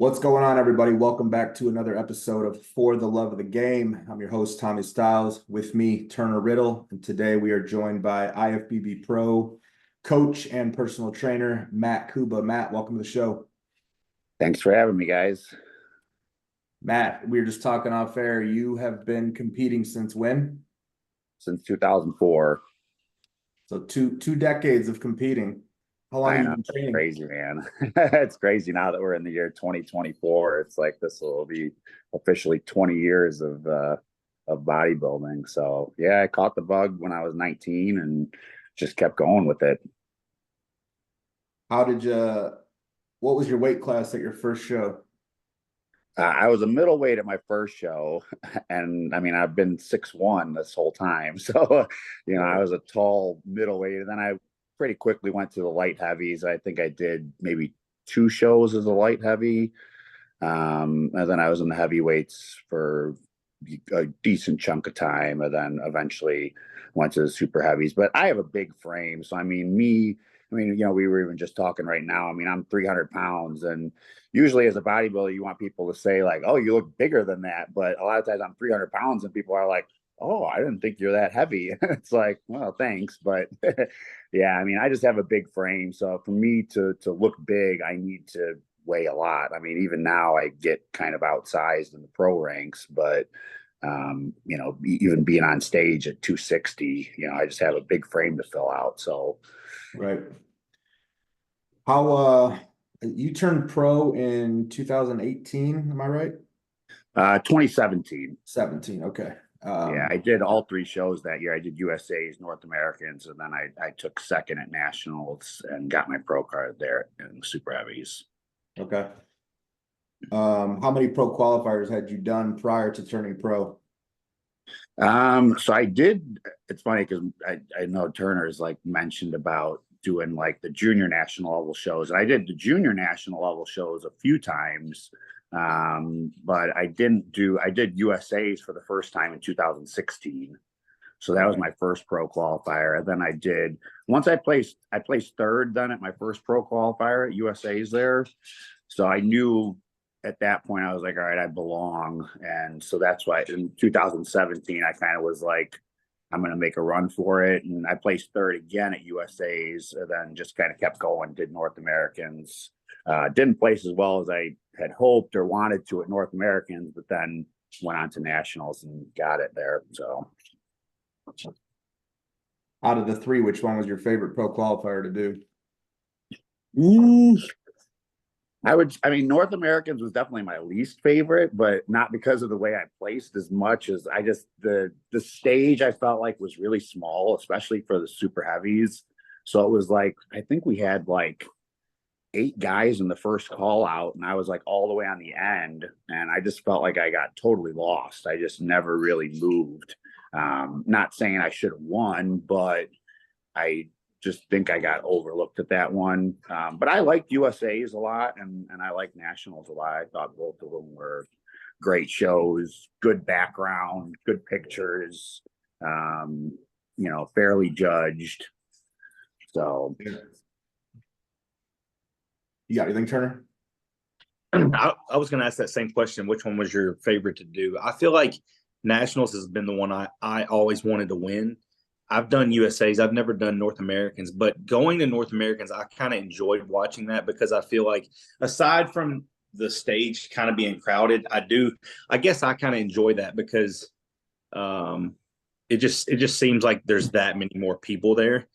What's going on, everybody? Welcome back to another episode of For the Love of the Game. I'm your host, Tommy Stiles. With me, Turner Riddle. And today we are joined by IFBB Pro coach and personal trainer, Matt Kouba. Matt, welcome to the show. Thanks for having me, guys. Matt, we were just talking off air. You have been competing since when? Since 2004. So two decades of competing. How long have you been training? Crazy, man. It's crazy now that we're in the year 2024. It's like this will be officially 20 years of bodybuilding. So yeah, I caught the bug when I was 19 and just kept going with it. What was your weight class at your first show? I was a middleweight at my first show, and I mean, I've been 6'1" this whole time. So, I was a tall middleweight, and then I pretty quickly went to the light heavies. I think I did maybe 2 shows as a light heavy. And then I was in the heavyweights for a decent chunk of time, and then eventually went to the super heavies. But I have a big frame. So, we were even just talking right now. I mean, I'm 300 pounds, and usually as a bodybuilder, you want people to say like, oh, you look bigger than that. But a lot of times I'm 300 pounds and people are like, oh, I didn't think you're that heavy. It's like, well, thanks. But yeah, I mean, I just have a big frame. So for me to look big, I need to weigh a lot. I mean, even now I get kind of outsized in the pro ranks, but even being on stage at 260, I just have a big frame to fill out. So right. How you turned pro in 2018, am I right? 2017. 17, okay. Yeah, I did all 3 shows that year. I did USA's, North Americans, and then I took second at Nationals and got my pro card there in the super heavies. Okay. How many pro qualifiers had you done prior to turning pro? So I did. It's funny because I know Turner's like mentioned about doing like the junior national level shows, and I did the junior national level shows a few times. But I did USA's for the first time in 2016. So that was my first pro qualifier. And then I placed third then at my first pro qualifier at USA's there. So I knew at that point, I was like, all right, I belong. And so that's why in 2017, I kind of was like, I'm going to make a run for it. And I placed third again at USA's, and then just kind of kept going, did North Americans. Didn't place as well as I had hoped or wanted to at North Americans, but then went on to Nationals and got it there. So out of the 3, which one was your favorite pro qualifier to do? North Americans was definitely my least favorite, but not because of the way I placed as much as the stage I felt like was really small, especially for the super heavies. So it was like, I think we had like 8 guys in the first call out, and I was like all the way on the end, and I just felt like I got totally lost. I just never really moved. Not saying I should have won, but I just think I got overlooked at that one. But I liked USA's a lot, and I liked Nationals a lot. I thought both of them were great shows, good background, good pictures, fairly judged. So you got anything, Turner? I was going to ask that same question. Which one was your favorite to do? I feel like Nationals has been the one I always wanted to win. I've done USA's. I've never done North Americans, but going to North Americans, I kind of enjoyed watching that because I feel like aside from the stage kind of being crowded, I guess I kind of enjoy that because it just seems like there's that many more people there,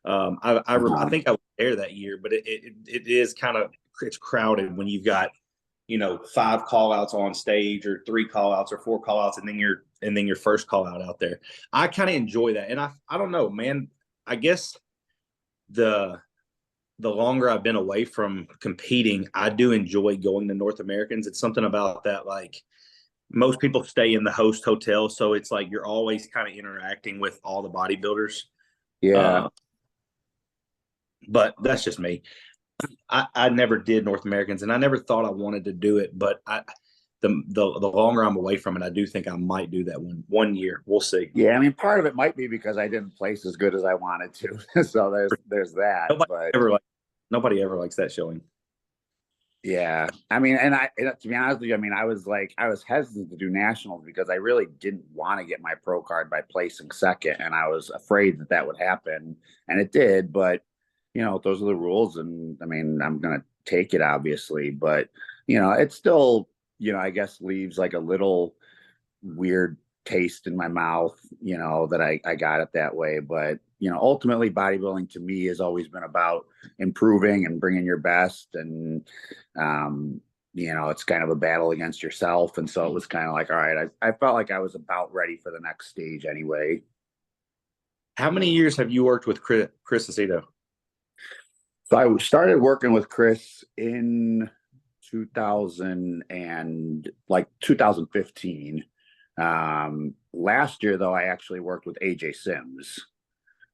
I think I was there that year, but it is it's crowded when you've got 5 call outs on stage or 3 call outs or 4 call outs, and then your first call out there. I kind of enjoy that. And I don't know, man, I guess the longer I've been away from competing, I do enjoy going to North Americans. It's something about that. Like most people stay in the host hotel. So it's like, you're always kind of interacting with all the bodybuilders. Yeah. But that's just me. I never did North Americans, and I never thought I wanted to do it. But the longer I'm away from it, I do think I might do that one year. We'll see. Yeah, part of it might be because I didn't place as good as I wanted to. So there's that. Nobody ever likes that showing. Yeah. I mean, to be honest with you, I mean, I was hesitant to do nationals because I really didn't want to get my pro card by placing second. And I was afraid that that would happen. And it did. But, those are the rules. And I mean, I'm going to take it, obviously. But, it still, I guess leaves like a little weird taste in my mouth, that I got it that way. But, ultimately bodybuilding to me has always been about improving and bringing your best. And, it's kind of a battle against yourself. And so it was kind of like, all right, I felt like I was about ready for the next stage anyway. How many years have you worked with Chris Aceto? So I started working with Chris in 2015. Last year, though, I actually worked with AJ Sims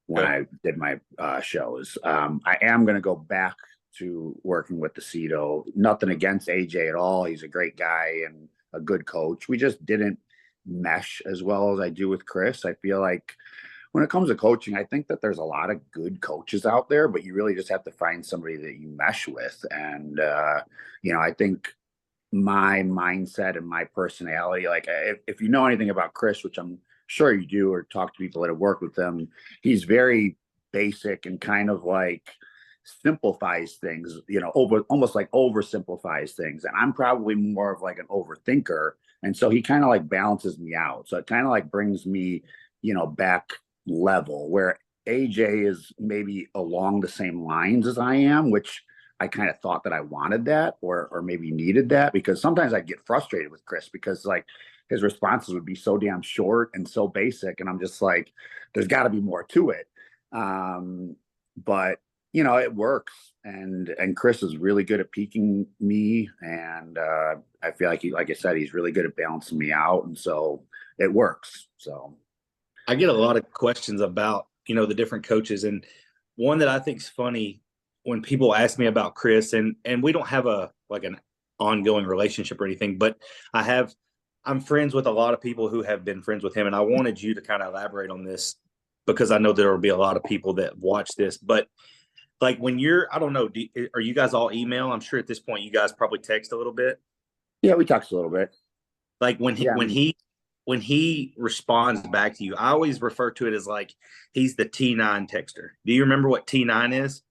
when I did my shows. I am going to go back to working with the Aceto. Nothing against AJ at all. He's a great guy and a good coach. We just didn't mesh as well as I do with Chris. I feel like when it comes to coaching, I think that there's a lot of good coaches out there, but you really just have to find somebody that you mesh with. And, I think my mindset and my personality, like if you know anything about Chris, which I'm sure you do, or talk to people that have worked with him, he's very basic and kind of like simplifies things, almost like oversimplifies things. And I'm probably more of like an overthinker. And so he kind of like balances me out. So it kind of like brings me, back level, where AJ is maybe along the same lines as I am, which I kind of thought that I wanted that or maybe needed that, because sometimes I'd get frustrated with Chris because like his responses would be so damn short and so basic. And I'm just like, there's got to be more to it. But it works. And Chris is really good at peaking me. And I feel like like I said, he's really good at balancing me out. And so it works. So I get a lot of questions about, the different coaches. And one that I think is funny when people ask me about Chris, and we don't have an ongoing relationship or anything, but I'm friends with a lot of people who have been friends with him. And I wanted you to kind of elaborate on this because I know there will be a lot of people that watch this, but like when I don't know, are you guys all email? I'm sure at this point you guys probably text a little bit. Yeah, we text a little bit. Like when he responds back to you, I always refer to it as like he's the T9 texter. Do you remember what T9 is?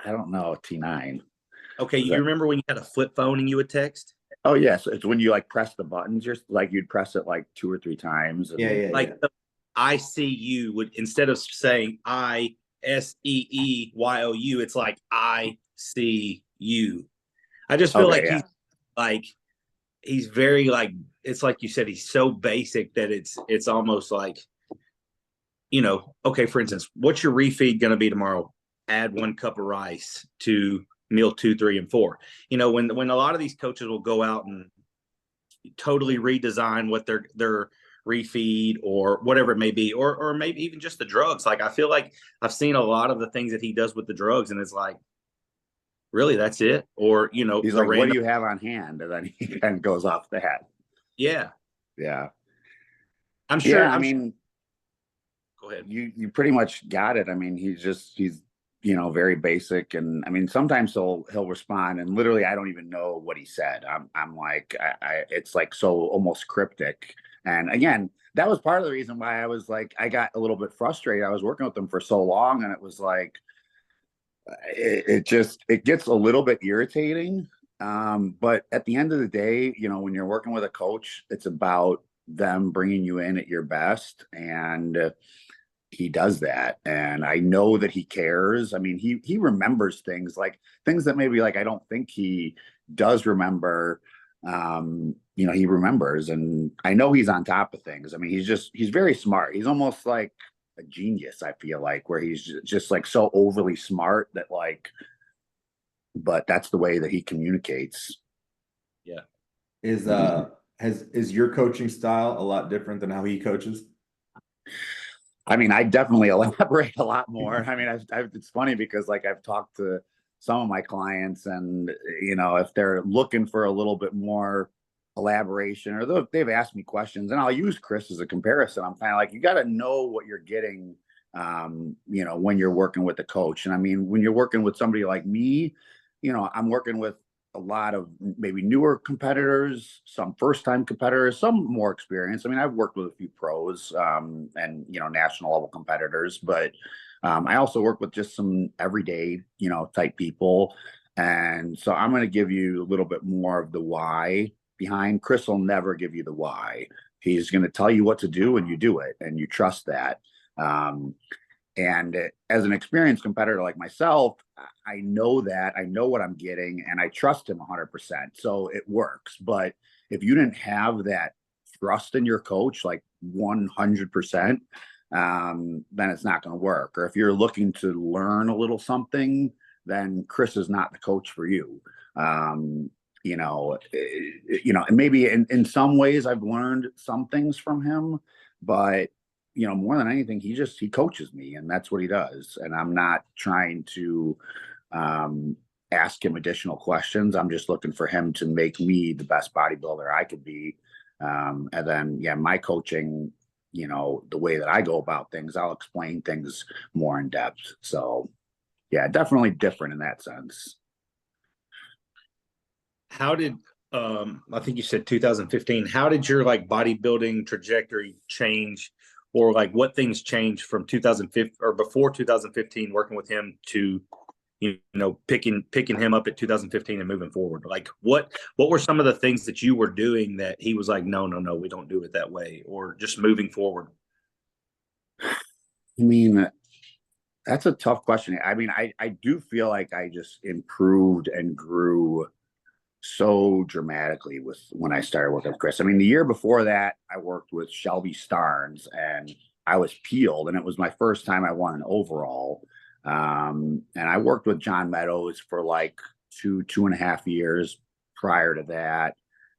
I don't know, T9. Okay, you remember when you had a flip phone and you would text? Oh yes, it's when you like press the buttons. You'd press it like 2 or 3 times. And, The I see you would, instead of saying ISEEYOU, it's like I see you. I just feel he's very like, it's like you said, he's so basic that it's almost like, okay, for instance, what's your refeed going to be tomorrow? Add 1 cup of rice to meal 2, 3, and 4. When a lot of these coaches will go out and totally redesign what their refeed or whatever it may be, or maybe even just the drugs. Like I feel like I've seen a lot of the things that he does with the drugs, and it's like, really, that's it? Or he's like, what do you have on hand? And then he kind of goes off that. Yeah. I'm sure. Yeah, I mean, go ahead. You pretty much got it. I mean, he's very basic, and I mean sometimes he'll respond and literally I don't even know what he said. I'm like it's like so almost cryptic. And again, that was part of the reason why I was like I got a little bit frustrated. I was working with him for so long, and it was like it gets a little bit irritating. But at the end of the day, when you're working with a coach, it's about them bringing you in at your best, and he does that. And I know that he cares. I mean, he remembers things that maybe like I don't think he does remember. He remembers, and I know he's on top of things. I mean, he's very smart. He's almost like a genius, I feel like, where he's just like so overly smart that but that's the way that he communicates. Yeah. Is your coaching style a lot different than how he coaches? I mean, I definitely elaborate a lot more. I mean, it's funny because like I've talked to some of my clients, and if they're looking for a little bit more elaboration, or they've asked me questions, and I'll use Chris as a comparison. I'm kind of like, you got to know what you're getting, when you're working with a coach. And I mean, when you're working with somebody like me, I'm working with a lot of maybe newer competitors, some first-time competitors, some more experienced. I mean, I've worked with a few pros and national level competitors, but I also work with just some everyday type people. And so I'm going to give you a little bit more of the why behind. Chris will never give you the why. He's going to tell you what to do, and you do it, and you trust that. And as an experienced competitor like myself, I know that, I know what I'm getting, and I trust him 100%. So it works. But if you didn't have that trust in your coach, like 100%, then it's not going to work. Or if you're looking to learn a little something, then Chris is not the coach for you. And maybe in some ways I've learned some things from him, but more than anything, he coaches me, and that's what he does. And I'm not trying to ask him additional questions. I'm just looking for him to make me the best bodybuilder I could be. And then, my coaching, the way that I go about things, I'll explain things more in depth. So definitely different in that sense. How did, I think you said 2015, how did your bodybuilding trajectory change? Or what things changed from 2015 or before 2015 working with him to, picking him up at 2015 and moving forward? What were some of the things that you were doing that he was like, no, we don't do it that way, or just moving forward? I mean, that's a tough question. I mean, I do feel like I just improved and grew so dramatically when I started working with Chris. I mean, the year before that, I worked with Shelby Starnes, and I was peeled, and it was my first time I won an overall. And I worked with John Meadows for 2.5 years prior to that,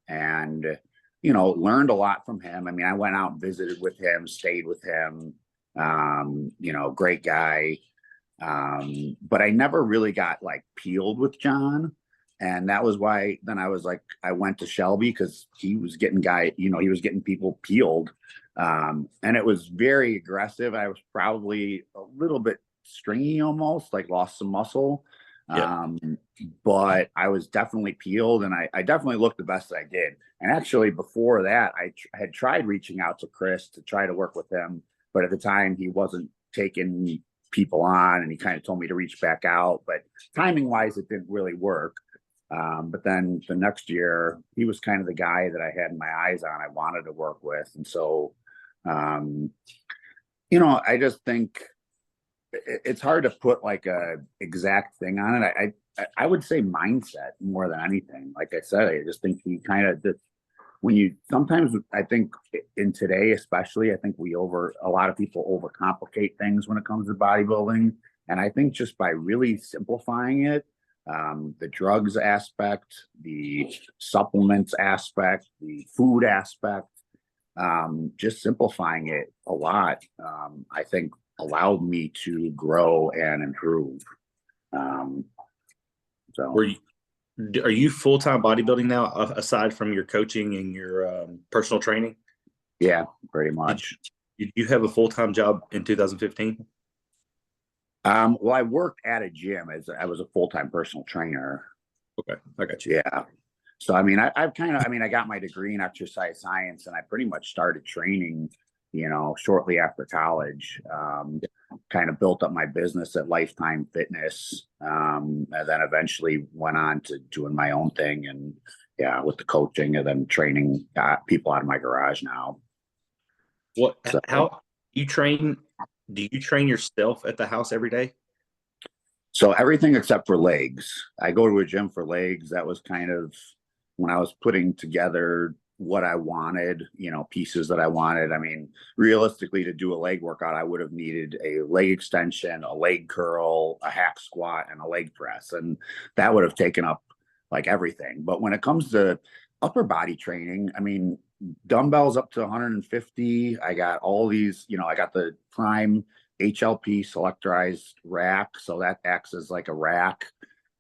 and learned a lot from him. I mean, I went out and visited with him, stayed with him. Great guy. But I never really got peeled with John. And that was why then I went to Shelby, because he was getting he was getting people peeled. And it was very aggressive. I was probably a little bit stringy, almost lost some muscle. Yeah. But I was definitely peeled, and I definitely looked the best that I did. And actually before that, I had tried reaching out to Chris to try to work with him. But at the time he wasn't taking people on, and he kind of told me to reach back out. But timing wise, it didn't really work. But then the next year, he was kind of the guy that I had my eyes on, I wanted to work with. And so, I just think it's hard to put a exact thing on it. I would say mindset more than anything. Like I said, I just think he kind of sometimes I think in today, especially, I think a lot of people overcomplicate things when it comes to bodybuilding. And I think just by really simplifying it, the drugs aspect, the supplements aspect, the food aspect, just simplifying it a lot, I think allowed me to grow and improve. Are you full-time bodybuilding now, aside from your coaching and your personal training? Yeah, pretty much. Did you have a full-time job in 2015? Well, I worked at a gym I was a full-time personal trainer. Okay, I got you. Yeah. So, I mean, I got my degree in exercise science, and I pretty much started training, shortly after college. Kind of built up my business at Lifetime Fitness, and then eventually went on to doing my own thing, and with the coaching, and then training people out of my garage now. How you train? Do you train yourself at the house every day? So everything except for legs. I go to a gym for legs. That was kind of when I was putting together what I wanted, pieces that I wanted. I mean, realistically, to do a leg workout, I would have needed a leg extension, a leg curl, a hack squat, and a leg press. And that would have taken up everything. But when it comes to upper body training, I mean, dumbbells up to 150. I got all these, I got the Prime HLP selectorized rack. So that acts as a rack,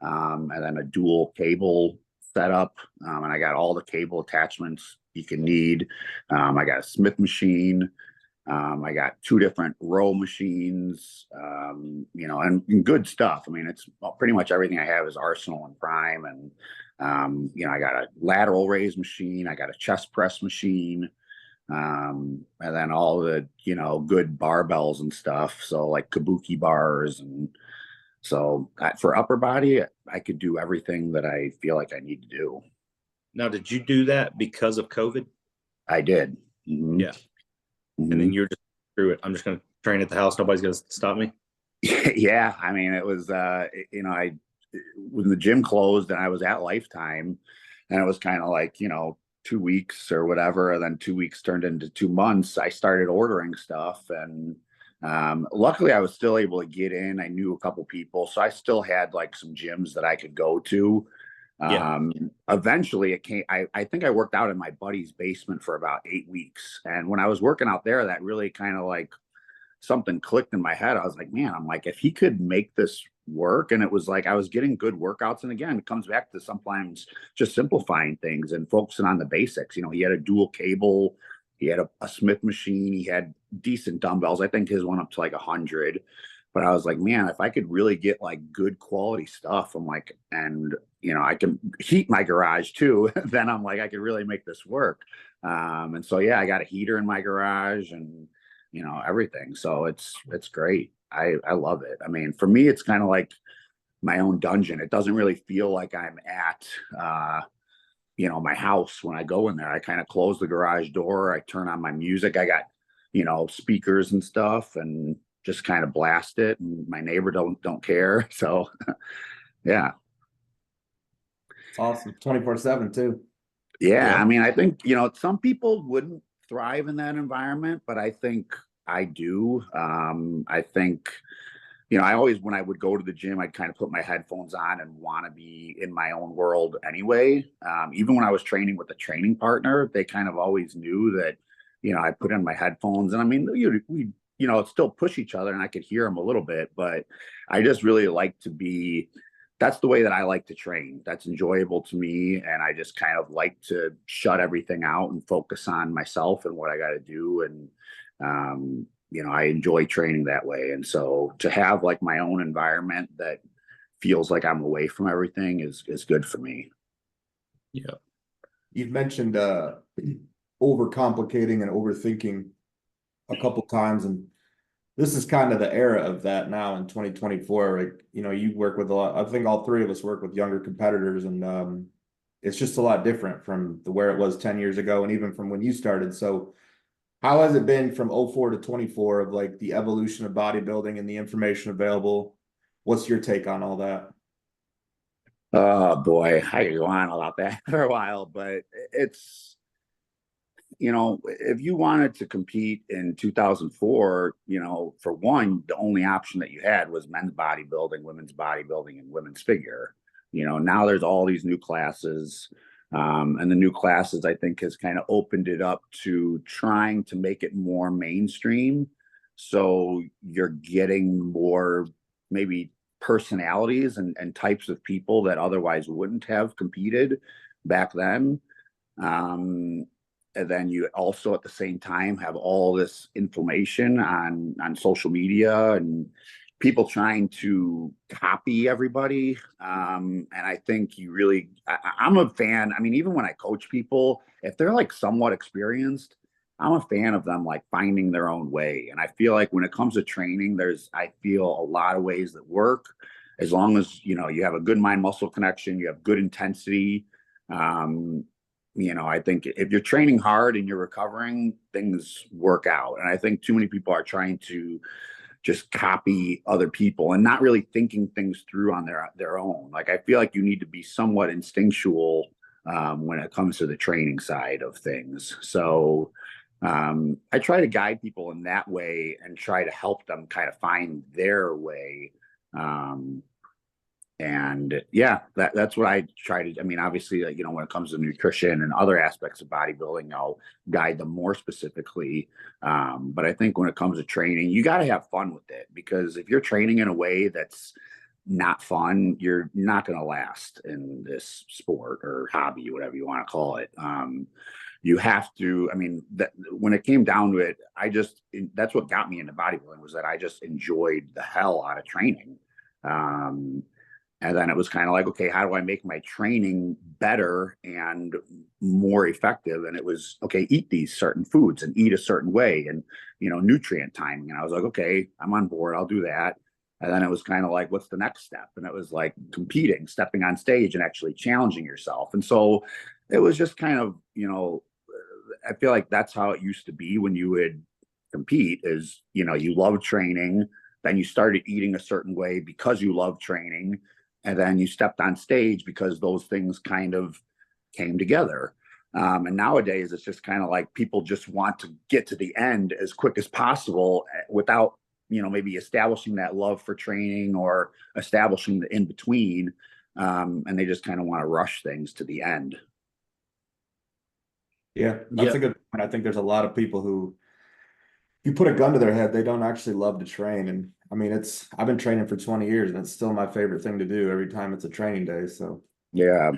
and then a dual cable setup. And I got all the cable attachments you can need. I got a Smith machine. I got 2 different row machines, and good stuff. I mean, it's pretty much everything I have is Arsenal and Prime. And, I got a lateral raise machine. I got a chest press machine. And then all the, good barbells and stuff. So like kabuki bars. And so for upper body, I could do everything that I feel like I need to do. Now, did you do that because of COVID? I did. Mm-hmm. Yeah. And then you're just through it. I'm just going to train at the house. Nobody's going to stop me. Yeah. I mean, it was, when the gym closed and I was at Lifetime, and it was kind of like, 2 weeks or whatever. And then 2 weeks turned into 2 months. I started ordering stuff, and luckily I was still able to get in. I knew a couple people, so I still had like some gyms that I could go to. Eventually it came, I think I worked out in my buddy's basement for about 8 weeks. And when I was working out there, that really kind of like something clicked in my head. I was like, man, I'm like, if he could make this work. And it was like, I was getting good workouts. And again, it comes back to sometimes just simplifying things and focusing on the basics. He had a dual cable, he had a Smith machine, he had decent dumbbells. I think his went up to like 100. But I was like, man, if I could really get like good quality stuff, I'm like, and I can heat my garage too, then I'm like, I could really make this work. And so, yeah, I got a heater in my garage and, everything. So it's great. I love it. I mean, for me, it's kind of like my own dungeon. It doesn't really feel like I'm at, my house when I go in there. I kind of close the garage door. I turn on my music. I got, speakers and stuff, and just kind of blast it. And my neighbor don't care. So, yeah. It's awesome. 24/7 too. Yeah. I mean, I think, some people wouldn't thrive in that environment, but I think I do. I think, I always, when I would go to the gym, I'd kind of put my headphones on and want to be in my own world anyway. Even when I was training with a training partner, they kind of always knew that, I put in my headphones, and I mean, we still push each other and I could hear them a little bit, but I just really like to be, that's the way that I like to train. That's enjoyable to me. And I just kind of like to shut everything out and focus on myself and what I got to do. And, I enjoy training that way. And so to have like my own environment that feels like I'm away from everything is good for me. Yeah. You've mentioned overcomplicating and overthinking a couple times, and this is kind of the era of that now in 2024. Like, you work with a lot, I think all 3 of us work with younger competitors, and it's just a lot different from where it was 10 years ago, and even from when you started. So how has it been from 04 to 24 of like the evolution of bodybuilding and the information available? What's your take on all that? Oh boy, I could go on about that for a while, but it's, if you wanted to compete in 2004, for one, the only option that you had was men's bodybuilding, women's bodybuilding, and women's figure. Now there's all these new classes. And the new classes, I think, has kind of opened it up to trying to make it more mainstream. So you're getting more maybe personalities and types of people that otherwise wouldn't have competed back then. And then you also at the same time have all this information on social media and people trying to copy everybody. And I think I'm a fan. I mean, even when I coach people, if they're like somewhat experienced, I'm a fan of them like finding their own way. And I feel like when it comes to training, I feel a lot of ways that work, as long as, you have a good mind muscle connection, you have good intensity. I think if you're training hard and you're recovering, things work out. And I think too many people are trying to just copy other people and not really thinking things through on their own. Like, I feel like you need to be somewhat instinctual when it comes to the training side of things. So I try to guide people in that way and try to help them kind of find their way. And yeah, that's what I try to. I mean, obviously, when it comes to nutrition and other aspects of bodybuilding, I'll guide them more specifically. But I think when it comes to training, you got to have fun with it, because if you're training in a way that's not fun, you're not going to last in this sport or hobby, whatever you want to call it. you have to, I mean, that when it came down to it, that's what got me into bodybuilding, was that I just enjoyed the hell out of training. And then it was kind of like, okay, how do I make my training better and more effective? And it was, okay, eat these certain foods and eat a certain way, and, nutrient timing. And I was like, okay, I'm on board. I'll do that. And then it was kind of like, what's the next step? And it was like competing, stepping on stage and actually challenging yourself. And so it was just kind of, I feel like that's how it used to be when you would compete, is, you love training, then you started eating a certain way because you love training. And then you stepped on stage because those things kind of came together. And nowadays, it's just kind of like people just want to get to the end as quick as possible without, maybe establishing that love for training or establishing the in between. And they just kind of want to rush things to the end. Yeah, that's a good point. I think there's a lot of people who, if you put a gun to their head, they don't actually love to train. And I mean, I've been training for 20 years and it's still my favorite thing to do every time it's a training day. So yeah,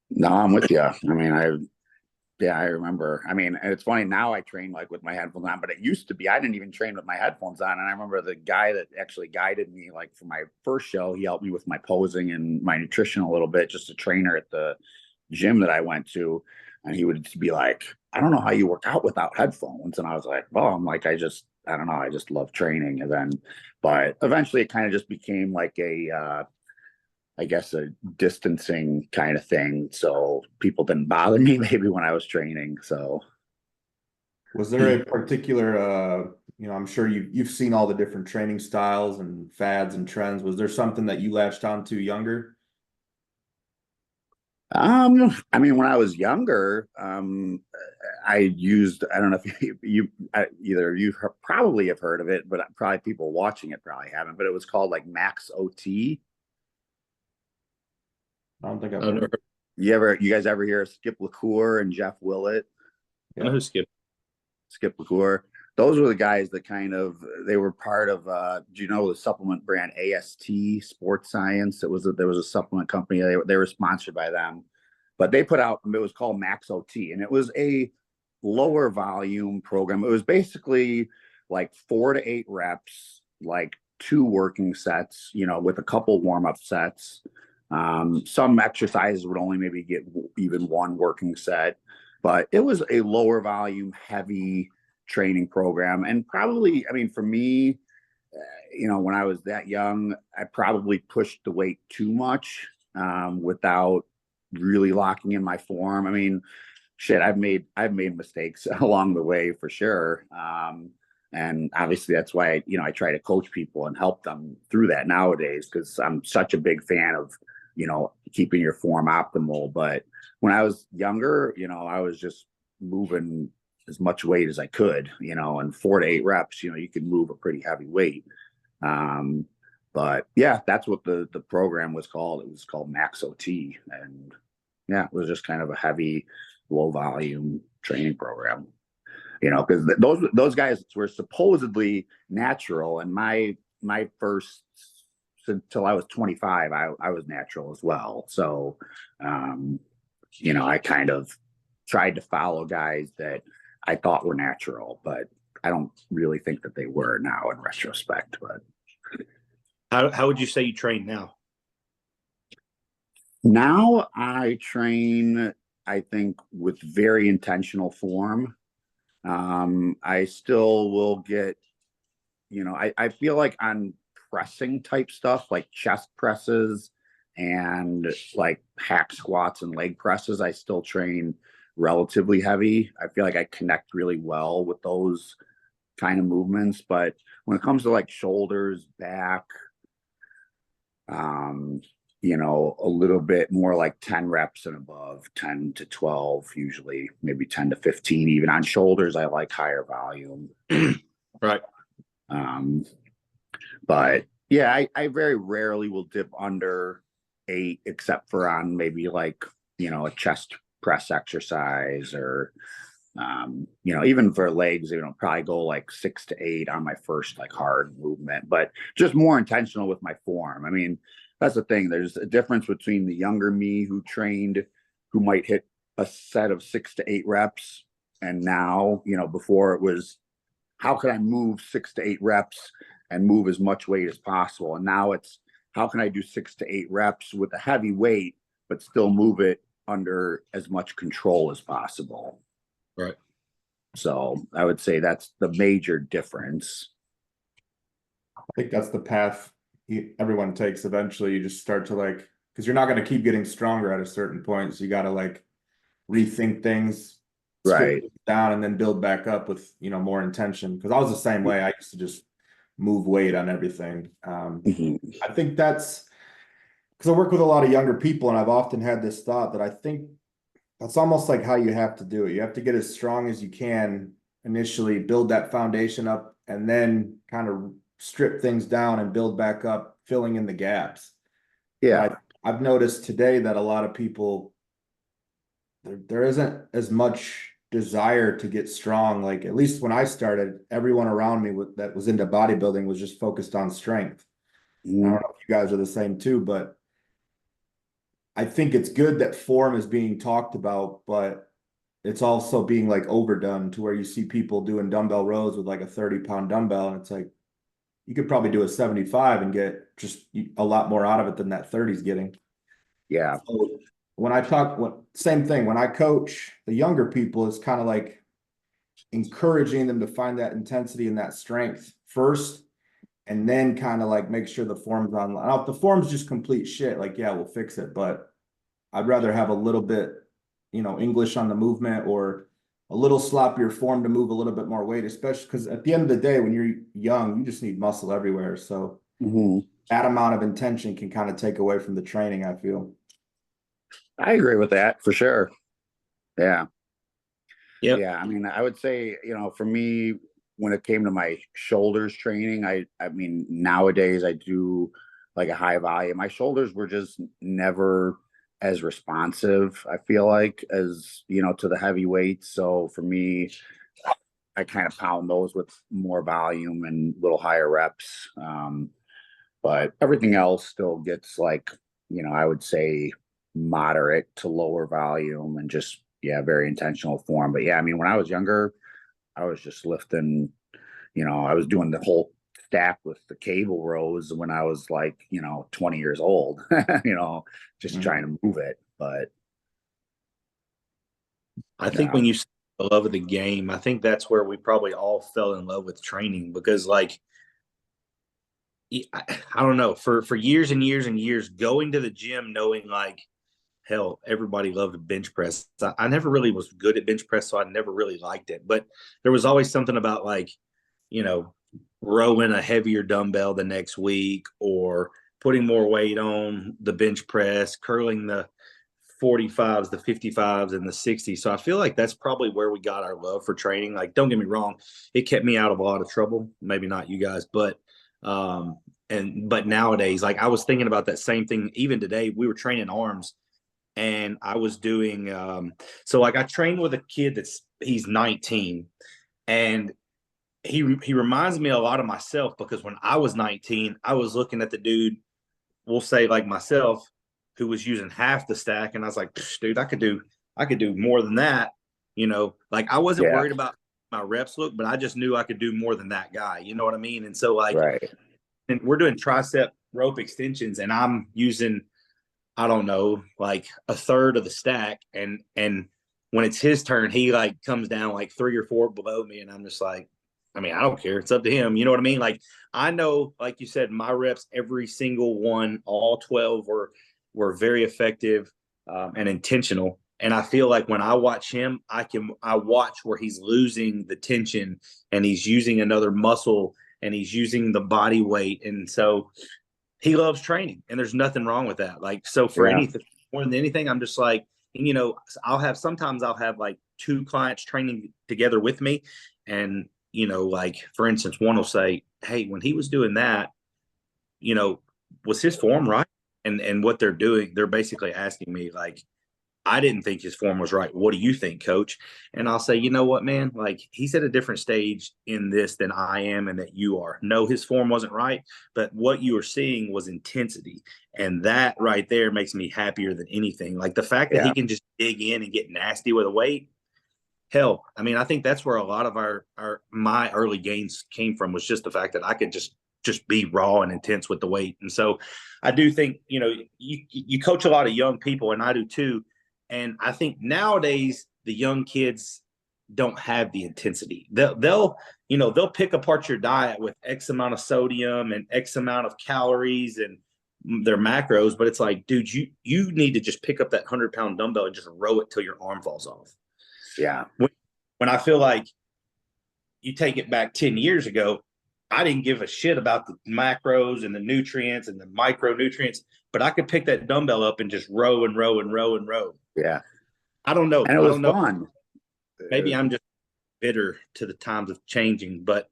no, I'm with you. I mean, I remember. I mean, it's funny now, I train like with my headphones on, but it used to be I didn't even train with my headphones on. And I remember the guy that actually guided me, like for my first show, he helped me with my posing and my nutrition a little bit, just a trainer at the gym that I went to. And he would be like, I don't know how you work out without headphones. And I was like, well, I'm like, I don't know. I just love training. And then, but eventually it kind of just became like I guess a distancing kind of thing. So people didn't bother me maybe when I was training. So was there a particular, I'm sure you've seen all the different training styles and fads and trends. Was there something that you latched onto younger? I mean, when I was younger, I don't know if either you probably have heard of it, but probably people watching it probably haven't, but it was called like Max OT. I don't think I've heard of it. You guys ever hear of Skip LaCour and Jeff Willett? I know who Skip LaCour. Those were the guys that they were part of, do you know the supplement brand AST Sports Science? There was a supplement company. They were sponsored by them, but they put out, it was called Max OT, and it was a lower volume program. It was basically like 4 to 8 reps, like 2 working sets, with a couple warm-up sets. Some exercises would only maybe get even 1 working set, but it was a lower volume, heavy training program. And probably, I mean, for me, when I was that young, I probably pushed the weight too much without really locking in my form. I mean, shit, I've made mistakes along the way for sure. And obviously that's why, I try to coach people and help them through that nowadays, because I'm such a big fan of, keeping your form optimal. But when I was younger, I was just moving as much weight as I could, and 4 to 8 reps, you could move a pretty heavy weight. But yeah, that's what the program was called. It was called Max OT. And yeah, it was just kind of a heavy, low volume training program, because those guys were supposedly natural. And my first, until I was 25, I was natural as well. So, I kind of tried to follow guys that I thought were natural, but I don't really think that they were now in retrospect. But how would you say you train now? Now I train, I think, with very intentional form. I still will get, I feel like on pressing type stuff, like chest presses and like hack squats and leg presses, I still train relatively heavy. I feel like I connect really well with those kind of movements. But when it comes to like shoulders, back, a little bit more like 10 reps and above, 10 to 12, usually maybe 10 to 15. Even on shoulders, I like higher volume. Right. But yeah, I very rarely will dip under 8, except for on maybe like, a chest press exercise, or, even for legs, probably go like 6 to 8 on my first like hard movement, but just more intentional with my form. I mean, that's the thing. There's a difference between the younger me who might hit a set of 6 to 8 reps. And now, before it was, how can I move 6 to 8 reps and move as much weight as possible? And now it's, how can I do 6 to 8 reps with a heavy weight, but still move it under as much control as possible? Right. So I would say that's the major difference. I think that's the path everyone takes. Eventually you just start to because you're not going to keep getting stronger at a certain point. So you got to rethink things, Right, down, and then build back up with, more intention. Cause I was the same way. I used to just move weight on everything. I think that's because I work with a lot of younger people, and I've often had this thought that I think that's almost like how you have to do it. You have to get as strong as you can initially, build that foundation up, and then kind of strip things down and build back up, filling in the gaps. yeah. I've noticed today that a lot of people, there isn't as much desire to get strong. Like, at least when I started, everyone around me that was into bodybuilding was just focused on strength. I don't know if you guys are the same too, but I think it's good that form is being talked about, but it's also being overdone to where you see people doing dumbbell rows with a 30-pound dumbbell, and it's you could probably do a 75 and get just a lot more out of it than that 30 is getting. Yeah. So when I same thing, when I coach the younger people, it's kind of encouraging them to find that intensity and that strength first, and then kind of make sure the form's on. Now, if the form's just complete shit, yeah, we'll fix it. But I'd rather have a little bit, English on the movement, or a little sloppier form to move a little bit more weight, especially because at the end of the day, when you're young, you just need muscle everywhere. So that amount of intention can kind of take away from the training, I feel. I agree with that for sure. Yeah. Yep. Yeah. I mean, I would say, for me, when it came to my shoulders training, I mean, nowadays I do a high volume. My shoulders were just never as responsive, I feel as, to the heavy weights. So for me, I kind of pound those with more volume and little higher reps. But everything else still gets I would say moderate to lower volume and just, very intentional form. But yeah, I mean, when I was younger, I was just lifting, I was doing the whole stack with the cable rows when I was 20 years old, just trying to move it. But I think when you say the love of the game, I think that's where we probably all fell in love with training, because I don't know, for years and years and years, going to the gym, knowing hell, everybody loved bench press. I never really was good at bench press, so I never really liked it. But there was always something about rowing a heavier dumbbell the next week, or putting more weight on the bench press, curling the 45s, the 55s, and the 60s. So I feel like that's probably where we got our love for training. Don't get me wrong, it kept me out of a lot of trouble. Maybe not you guys, but nowadays, I was thinking about that same thing. Even today, we were training arms, and I was doing I trained with a kid he's 19, and he reminds me a lot of myself, because when I was 19, I was looking at the dude, we'll say myself, who was using half the stack, and I was like, dude, I could do more than that. I wasn't worried about my reps look, but I just knew I could do more than that guy. You know what I mean? And so right. And we're doing tricep rope extensions, and I'm using, I don't know, a third of the stack. And when it's his turn, he comes down 3 or 4 below me. And I'm just I mean, I don't care. It's up to him. You know what I mean? I know, you said, my reps, every single one, all 12 were very effective and intentional. And I feel when I watch him, I watch where he's losing the tension, and he's using another muscle, and he's using the body weight. And so he loves training, and there's nothing wrong with that. So for anything, more than anything, I'm just sometimes I'll have 2 clients training together with me. And, for instance, one will say, hey, when he was doing that, was his form right? And what they're doing, they're basically asking me I didn't think his form was right. What do you think, coach? And I'll say, you know what, man, like he's at a different stage in this than I am and that you are. No, his form wasn't right, but what you were seeing was intensity. And that right there makes me happier than anything. Like the fact that he can just dig in and get nasty with a weight. Hell, I mean, I think that's where a lot of my early gains came from, was just the fact that I could just be raw and intense with the weight. And so I do think, you coach a lot of young people, and I do too. And I think nowadays the young kids don't have the intensity. They'll pick apart your diet with X amount of sodium and X amount of calories and their macros, but it's like, dude, you need to just pick up that 100-pound dumbbell and just row it till your arm falls off. Yeah. When I feel like you take it back 10 years ago, I didn't give a shit about the macros and the nutrients and the micronutrients, but I could pick that dumbbell up and just row and row and row and row. Yeah. I don't know. And it was fun. Maybe I'm just bitter to the times of changing, but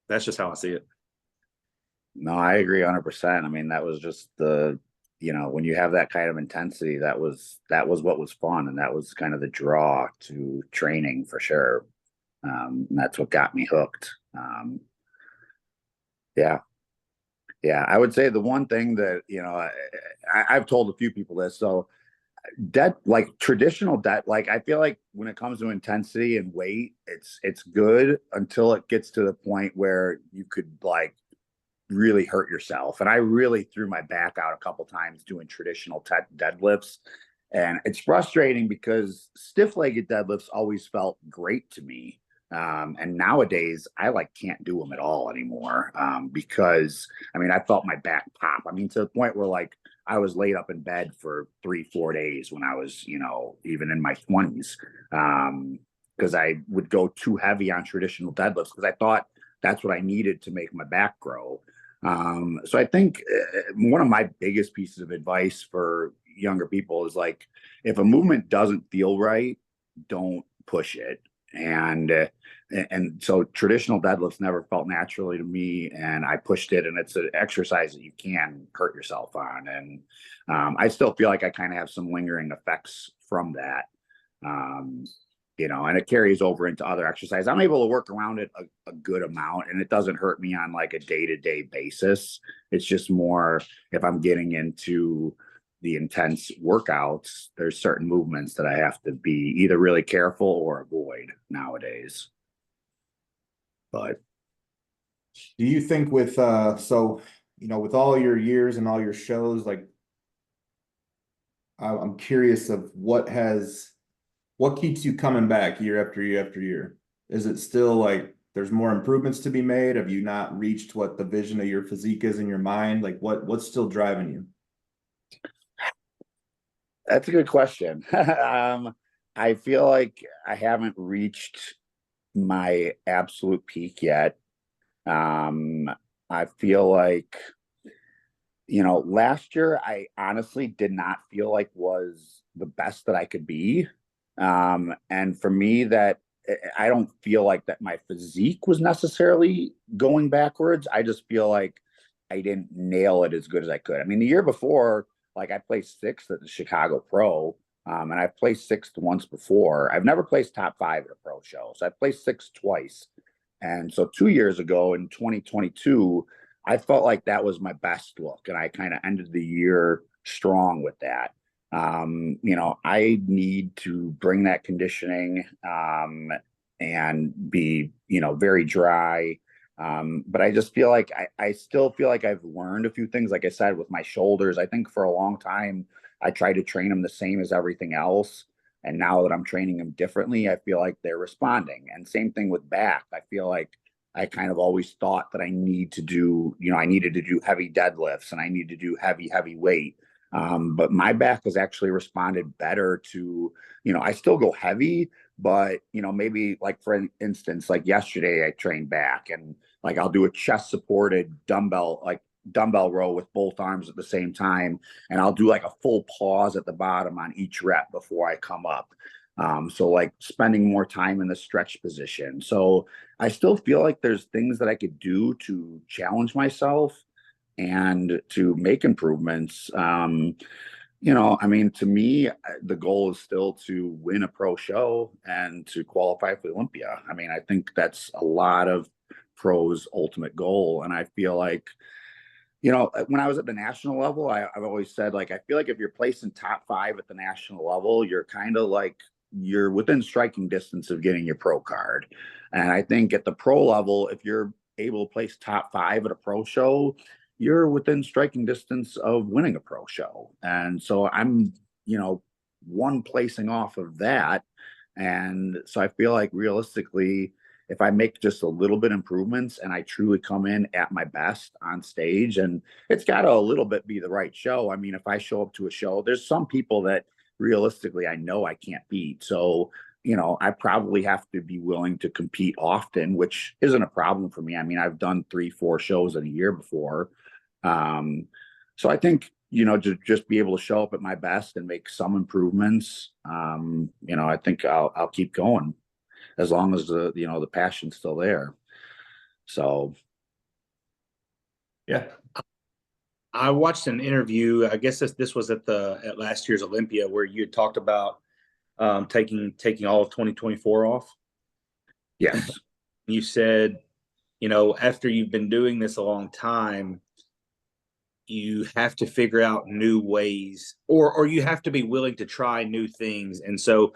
that's just how I see it. No, I agree 100%. I mean, that was just when you have that kind of intensity, that was what was fun. And that was kind of the draw to training for sure. And that's what got me hooked. Yeah. I would say the one thing that, I've told a few people this. So traditional I feel like when it comes to intensity and weight, it's good until it gets to the point where you could really hurt yourself. And I really threw my back out a couple times doing traditional deadlifts. And it's frustrating because stiff-legged deadlifts always felt great to me. And nowadays I can't do them at all anymore. Because I felt my back pop. To the point where I was laid up in bed for 3-4 days when I was, even in my 20s. Because I would go too heavy on traditional deadlifts because I thought that's what I needed to make my back grow. So I think one of my biggest pieces of advice for younger people is if a movement doesn't feel right, don't push it. And so traditional deadlifts never felt naturally to me, and I pushed it, and it's an exercise that you can hurt yourself on. And I still feel like I kind of have some lingering effects from that. And it carries over into other exercises. I'm able to work around it a good amount, and it doesn't hurt me on a day-to-day basis. It's just more if I'm getting into the intense workouts, there's certain movements that I have to be either really careful or avoid nowadays. But do you think with with all your years and all your shows, I'm curious of what keeps you coming back year after year after year? Is it still there's more improvements to be made? Have you not reached what the vision of your physique is in your mind? What's still driving you? That's a good question. I feel like I haven't reached my absolute peak yet. I feel like, last year I honestly did not feel like was the best that I could be. And for me, that I don't feel like that my physique was necessarily going backwards. I just feel like I didn't nail it as good as I could. The year before, I placed 6th at the Chicago Pro, and I've placed 6th once before. I've never placed top 5 at a pro show, so I placed 6th twice. And so 2 years ago in 2022, I felt like that was my best look, and I kind of ended the year strong with that. I need to bring that conditioning and be, very dry. But I just feel like I still feel like I've learned a few things. Like I said, with my shoulders, I think for a long time, I tried to train them the same as everything else. And now that I'm training them differently, I feel like they're responding. And same thing with back. I feel like I kind of always thought that I needed to do heavy deadlifts and I need to do heavy weight. But my back has actually responded better to, I still go heavy, but, maybe for instance, yesterday I trained back and I'll do a chest supported dumbbell row with both arms at the same time. And I'll do a full pause at the bottom on each rep before I come up. So spending more time in the stretch position. So I still feel like there's things that I could do to challenge myself and to make improvements. I mean, to me, the goal is still to win a pro show and to qualify for Olympia. I mean, I think that's a lot of pros' ultimate goal. And I feel like, when I was at the national level, I've always said, like, I feel like if you're placing top 5 at the national level, you're kind of like, you're within striking distance of getting your pro card. And I think at the pro level, if you're able to place top 5 at a pro show, you're within striking distance of winning a pro show. And so I'm, one placing off of that. And so I feel like realistically, if I make just a little bit improvements and I truly come in at my best on stage, and it's got to a little bit be the right show. I mean, if I show up to a show, there's some people that realistically I know I can't beat. So, I probably have to be willing to compete often, which isn't a problem for me. I mean, I've done 3-4 shows in a year before. So I think, to just be able to show up at my best and make some improvements, I think I'll keep going as long as the passion's still there. So. Yeah. I watched an interview. I guess this was at last year's Olympia, where you had talked about taking all of 2024 off. Yes. You said, after you've been doing this a long time, you have to figure out new ways, or you have to be willing to try new things. And so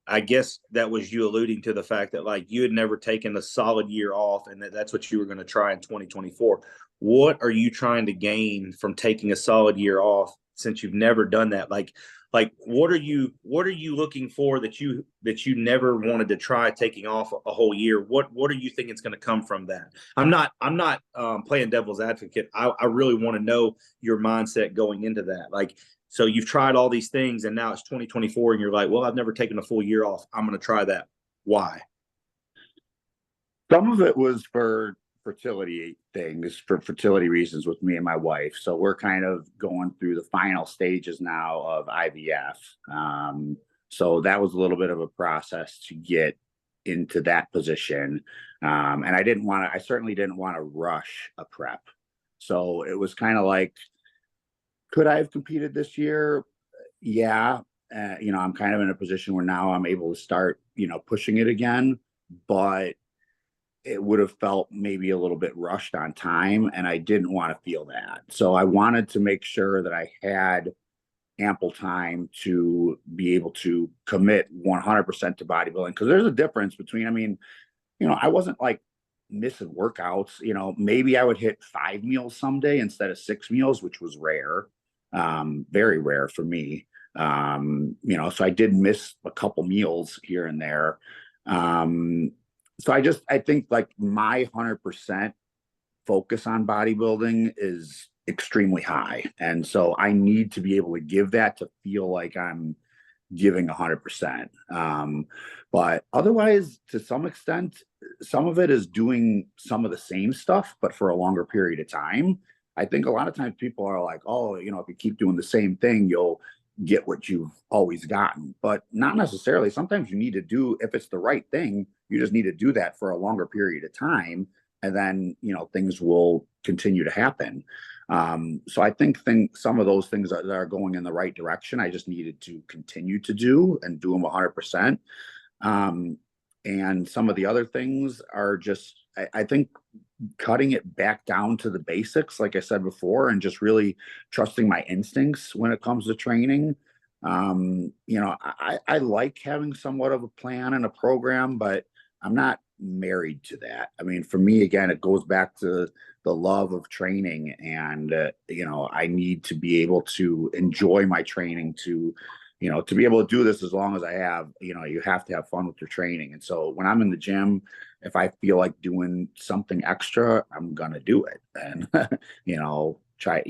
I guess that was you alluding to the fact that, like, you had never taken a solid year off, and that's what you were going to try in 2024. What are you trying to gain from taking a solid year off, since you've never done that? Like what are you looking for that you never wanted to try taking off a whole year? What are you thinking is going to come from that? I'm not playing devil's advocate. I really want to know your mindset going into that. Like, so you've tried all these things and now it's 2024 and you're like, well, I've never taken a full year off. I'm going to try that. Why? Some of it was for fertility things, for fertility reasons with me and my wife. So we're kind of going through the final stages now of IVF. So that was a little bit of a process to get into that position. And I certainly didn't want to rush a prep. So it was kind of like, could I have competed this year? Yeah. I'm kind of in a position where now I'm able to start, pushing it again, but it would have felt maybe a little bit rushed on time, and I didn't want to feel that. So I wanted to make sure that I had ample time to be able to commit 100% to bodybuilding, because there's a difference between, I wasn't like missing workouts. Maybe I would hit 5 meals someday instead of 6 meals, which was rare, very rare for me. So I did miss a couple meals here and there. So I think like my 100% focus on bodybuilding is extremely high. And so I need to be able to give that to feel like I'm giving 100%. But otherwise, to some extent, some of it is doing some of the same stuff, but for a longer period of time. I think a lot of times people are like, oh, if you keep doing the same thing, you'll get what you've always gotten, but not necessarily. Sometimes you need to do, if it's the right thing, you just need to do that for a longer period of time. And then, things will continue to happen. So I think some of those things that are going in the right direction, I just needed to continue to do and do them 100%. And some of the other things are just, I think, cutting it back down to the basics, like I said before, and just really trusting my instincts when it comes to training. I like having somewhat of a plan and a program, but I'm not married to that. For me, again, it goes back to the love of training, and I need to be able to enjoy my training to be able to do this as long as I have. You have to have fun with your training. And so when I'm in the gym, if I feel like doing something extra, I'm gonna do it, and try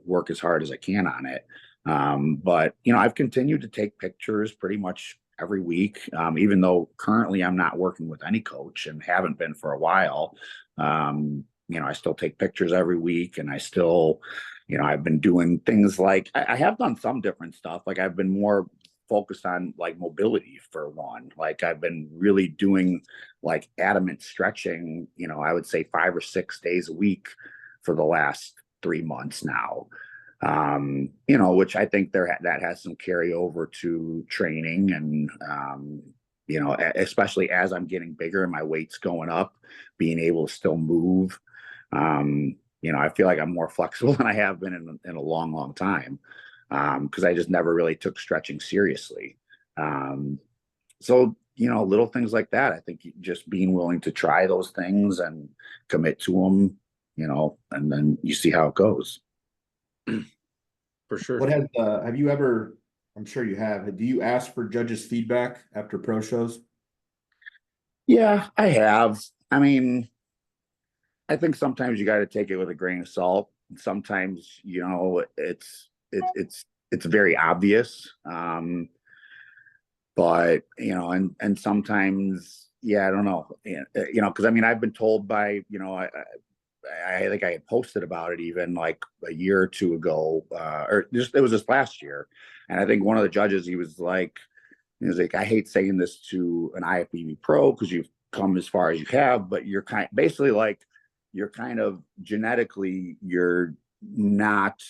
work as hard as I can on it. But I've continued to take pictures pretty much every week, even though currently I'm not working with any coach and haven't been for a while. I still take pictures every week, and I still, I've been doing things like I have done some different stuff. Like I've been more focused on like mobility for one. Like I've been really doing like adamant stretching, I would say 5 or 6 days a week for the last 3 months now. You know, which I think that has some carryover to training and, you know, especially as I'm getting bigger and my weight's going up, being able to still move. You know, I feel like I'm more flexible than I have been in a long, long time. Because I just never really took stretching seriously. So, you know, little things like that. I think just being willing to try those things and commit to them, you know, and then you see how it goes. For sure. What have you ever, I'm sure you have, do you ask for judges' feedback after pro shows? Yeah, I have. I mean, I think sometimes you got to take it with a grain of salt. Sometimes, you know, it's very obvious. But you know, and sometimes, yeah, I don't know, you know, because I mean, I've been told by, you know, I think I had posted about it even like a year or two ago, or just it was this last year, and I think one of the judges, he was like, I hate saying this to an IFBB pro because you've come as far as you have, but you're basically like, you're kind of genetically, you're not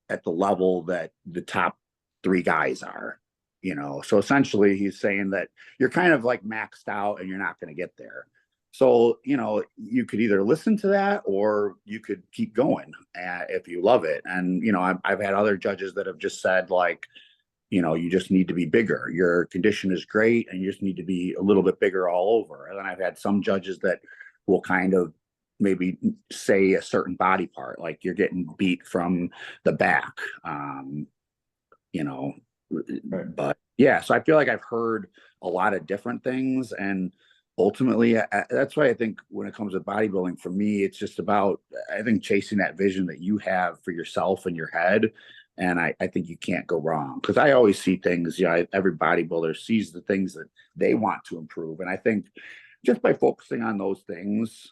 at the level that the top 3 guys are, you know. So essentially he's saying that you're kind of like maxed out and you're not going to get there. So, you know, you could either listen to that or you could keep going if you love it. And, you know, I've had other judges that have just said, like, you know, you just need to be bigger. Your condition is great and you just need to be a little bit bigger all over. And then I've had some judges that will kind of maybe say a certain body part, like you're getting beat from the back, you know. Right. But yeah, so I feel like I've heard a lot of different things, and ultimately that's why I think when it comes to bodybuilding, for me, it's just about, I think, chasing that vision that you have for yourself in your head. And I think you can't go wrong, because I always see things, you know, every bodybuilder sees the things that they want to improve. And I think just by focusing on those things,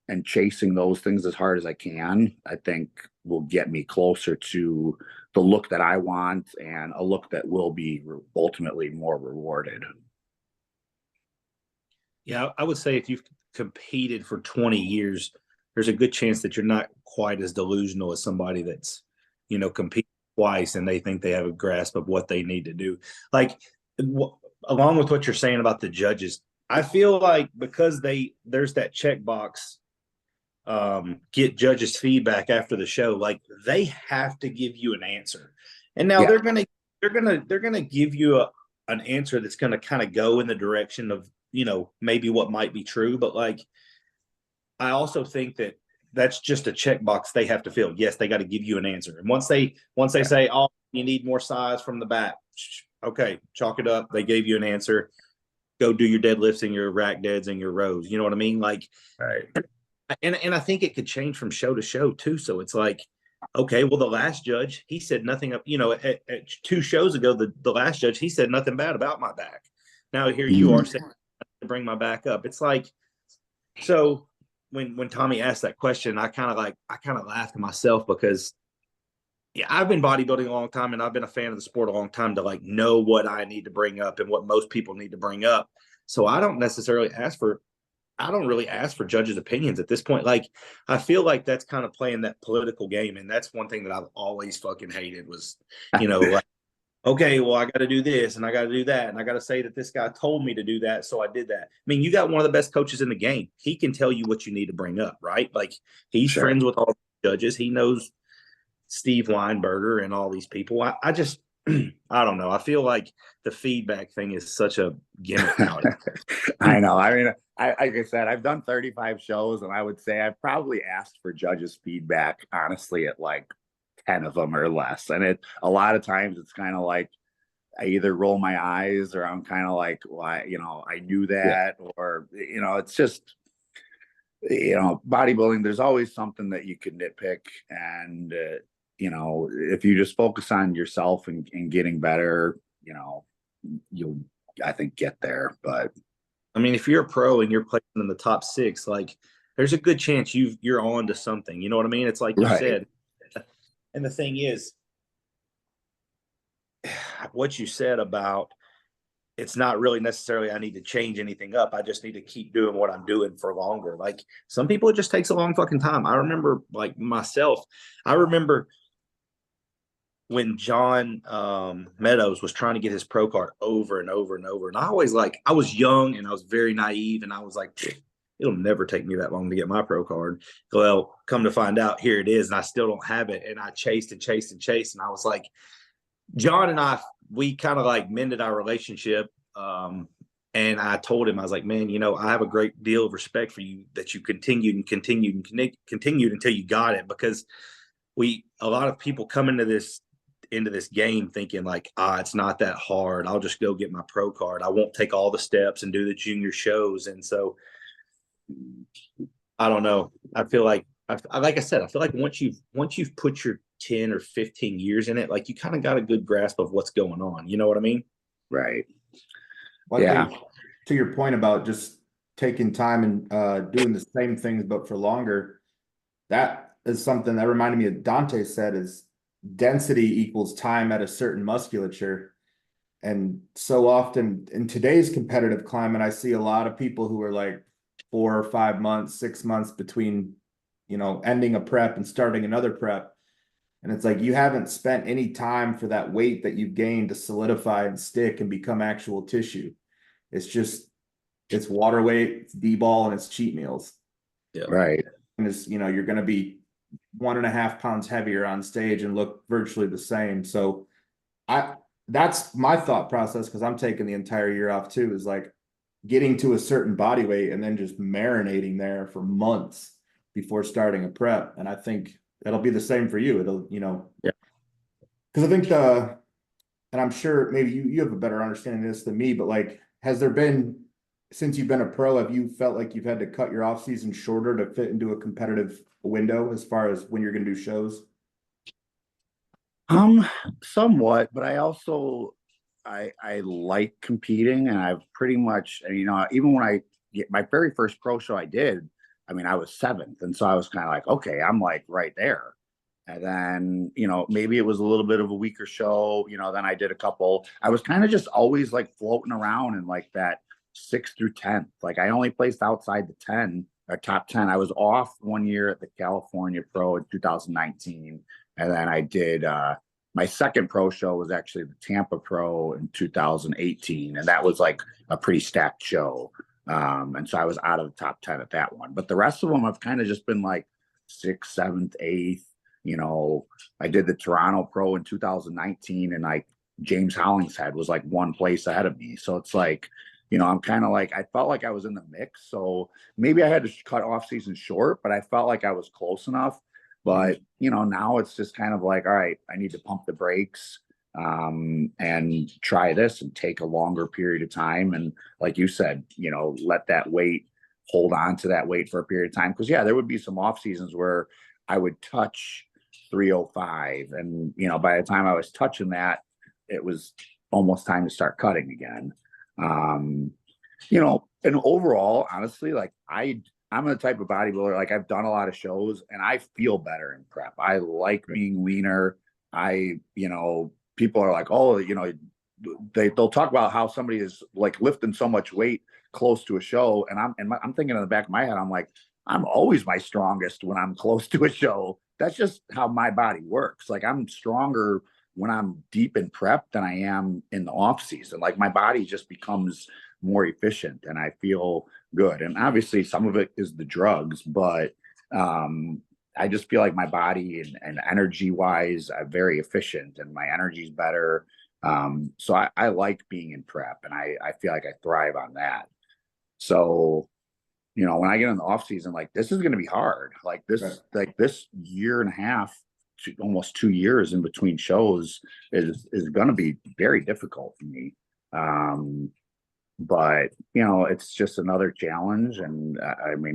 and chasing those things as hard as I can, I think will get me closer to the look that I want, and a look that will be ultimately more rewarded. Yeah, I would say if you've competed for 20 years, there's a good chance that you're not quite as delusional as somebody that's, you know, competed twice and they think they have a grasp of what they need to do. Like, along with what you're saying about the judges, I feel like because there's that checkbox, get judges' feedback after the show, like they have to give you an answer. And now they're gonna give you an answer that's gonna kind of go in the direction of, you know, maybe what might be true. But like, I also think that that's just a checkbox they have to fill. Yes, they got to give you an answer. And once they say, oh, you need more size from the back, okay, chalk it up. They gave you an answer. Go do your deadlifts and your rack deads and your rows. You know what I mean? Like, right. And I think it could change from show to show too. So it's like, okay, well, the last judge, he said nothing, you know, at 2 shows ago, the last judge, he said nothing bad about my back. Now here you are saying to bring my back up. It's like, so when Tommy asked that question, I kind of laughed to myself, because yeah, I've been bodybuilding a long time and I've been a fan of the sport a long time to like know what I need to bring up and what most people need to bring up. So I don't really ask for judges' opinions at this point. Like, I feel like that's kind of playing that political game. And that's one thing that I've always fucking hated was, you know, like, okay, well, I got to do this and I got to do that. And I got to say that this guy told me to do that. So I did that. I mean, you got one of the best coaches in the game. He can tell you what you need to bring up, right? Like, he's friends with all the judges. He knows Steve Weinberger and all these people. I just, I don't know. I feel like the feedback thing is such a gimmick now. I know. I mean, like I said, I've done 35 shows, and I would say I've probably asked for judges' feedback, honestly, at like 10 of them or less. And a lot of times it's kind of like, I either roll my eyes or I'm kind of like, well, you know, I knew that, or, you know, it's just, you know, bodybuilding, there's always something that you could nitpick. And, you know, if you just focus on yourself and getting better, you know, you'll, I think, get there. But I mean, if you're a pro and you're playing in the top 6, like, there's a good chance you're on to something. You know what I mean? It's like you said. And the thing is, what you said about, it's not really necessarily I need to change anything up. I just need to keep doing what I'm doing for longer. Like, some people, it just takes a long fucking time. I remember, like, myself, I remember when John Meadows was trying to get his pro card over and over and over. And I always I was young and I was very naive. And I was like, it'll never take me that long to get my pro card. Well, come to find out, here it is. And I still don't have it. And I chased and chased and chased. And I was like, John and we kind of mended our relationship. And I told him, I was like, man, I have a great deal of respect for you that you continued until you got it, because a lot of people come into this game thinking it's not that hard. I'll just go get my pro card. I won't take all the steps and do the junior shows. And so I don't know. I feel like I said, I feel like once you've put your 10 or 15 years in it, you kind of got a good grasp of what's going on. You know what I mean? Right. Well, yeah. To your point about just taking time and doing the same things, but for longer, that is something that reminded me of Dante said is density equals time at a certain musculature. And so often in today's competitive climate, I see a lot of people who are 4 or 5 months, 6 months between, ending a prep and starting another prep. And it's you haven't spent any time for that weight that you've gained to solidify and stick and become actual tissue. It's water weight, it's D-ball, and it's cheat meals. Yeah. Right. And it's, you're going to be 1.5 pounds heavier on stage and look virtually the same. So that's my thought process, because I'm taking the entire year off too, is getting to a certain body weight and then just marinating there for months before starting a prep. And I think it'll be the same for you. It'll, yeah. Because I think and I'm sure maybe you have a better understanding of this than me, but has there been, since you've been a pro, have you felt like you've had to cut your off season shorter to fit into a competitive window as far as when you're going to do shows? Somewhat, but I also, I like competing, and I've pretty much, even when I get my very first pro show I did, I was 7th. And so I was kind of okay, I'm right there. And then, maybe it was a little bit of a weaker show, then I did a couple. I was kind of just always floating around in that 6th through 10th. I only placed outside the 10 or top 10. I was off one year at the California Pro in 2019. And then I did, my second pro show was actually the Tampa Pro in 2018. And that was a pretty stacked show. And so I was out of the top 10 at that one. But the rest of them I've kind of just been 6th, 7th, 8th. I did the Toronto Pro in 2019, and James Hollingshead was one place ahead of me. So it's I'm kind of I felt like I was in the mix. So maybe I had to cut off season short, but I felt like I was close enough. But, now it's just kind of all right, I need to pump the brakes and try this and take a longer period of time. And like you said, let that weight, hold on to that weight for a period of time. Because, there would be some off seasons where I would touch 305. And, by the time I was touching that, it was almost time to start cutting again. And overall, honestly, I'm the type of bodybuilder, I've done a lot of shows and I feel better in prep. I like being leaner. People are oh, they'll talk about how somebody is lifting so much weight close to a show. And I'm thinking in the back of my head, I'm always my strongest when I'm close to a show. That's just how my body works. I'm stronger when I'm deep in prep than I am in the off season. My body just becomes more efficient and I feel good. And obviously some of it is the drugs, but I just feel like my body and energy wise, I'm very efficient and my energy is better. So I like being in prep and I feel like I thrive on that. So, when I get in the off season, this is going to be hard. This year and a half to almost 2 years in between shows is going to be very difficult for me. But it's just another challenge. And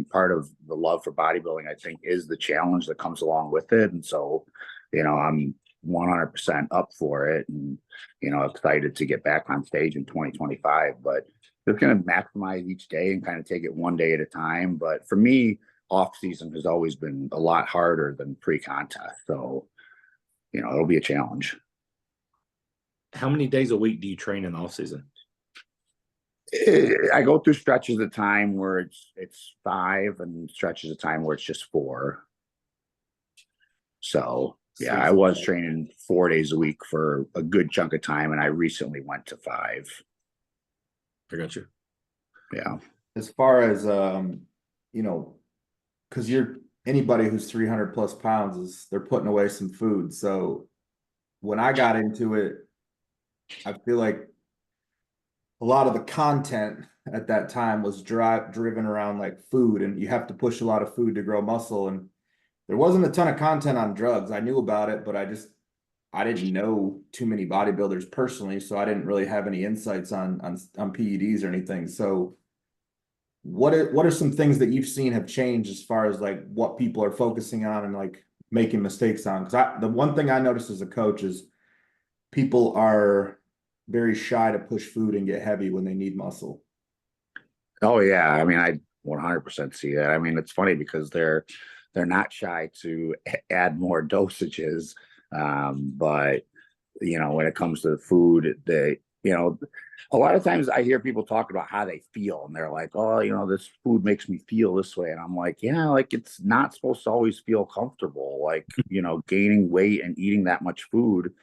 part of the love for bodybuilding, I think, is the challenge that comes along with it. And so, I'm 100% up for it and, excited to get back on stage in 2025, but just going to maximize each day and kind of take it one day at a time. But for me, off season has always been a lot harder than pre-contest. So, it'll be a challenge. How many days a week do you train in the off season? I go through stretches of time where it's 5 and stretches of time where it's just 4. So Yeah, I was training 4 days a week for a good chunk of time, and I recently went to 5. I got you. Yeah. As far as you know, because anybody who's 300 plus pounds they're putting away some food. So when I got into it, I feel like a lot of the content at that time was driven around like food, and you have to push a lot of food to grow muscle. And there wasn't a ton of content on drugs. I knew about it, but I didn't know too many bodybuilders personally, so I didn't really have any insights on PEDs or anything. So what are some things that you've seen have changed as far as like what people are focusing on and like making mistakes on? Because the one thing I noticed as a coach is people are very shy to push food and get heavy when they need muscle. Oh yeah, I mean, I 100% see that. I mean, it's funny because they're not shy to add more dosages, but when it comes to the food, a lot of times I hear people talk about how they feel, and they're like, "Oh, this food makes me feel this way," and I'm like, "Yeah, like it's not supposed to always feel comfortable. Like gaining weight and eating that much food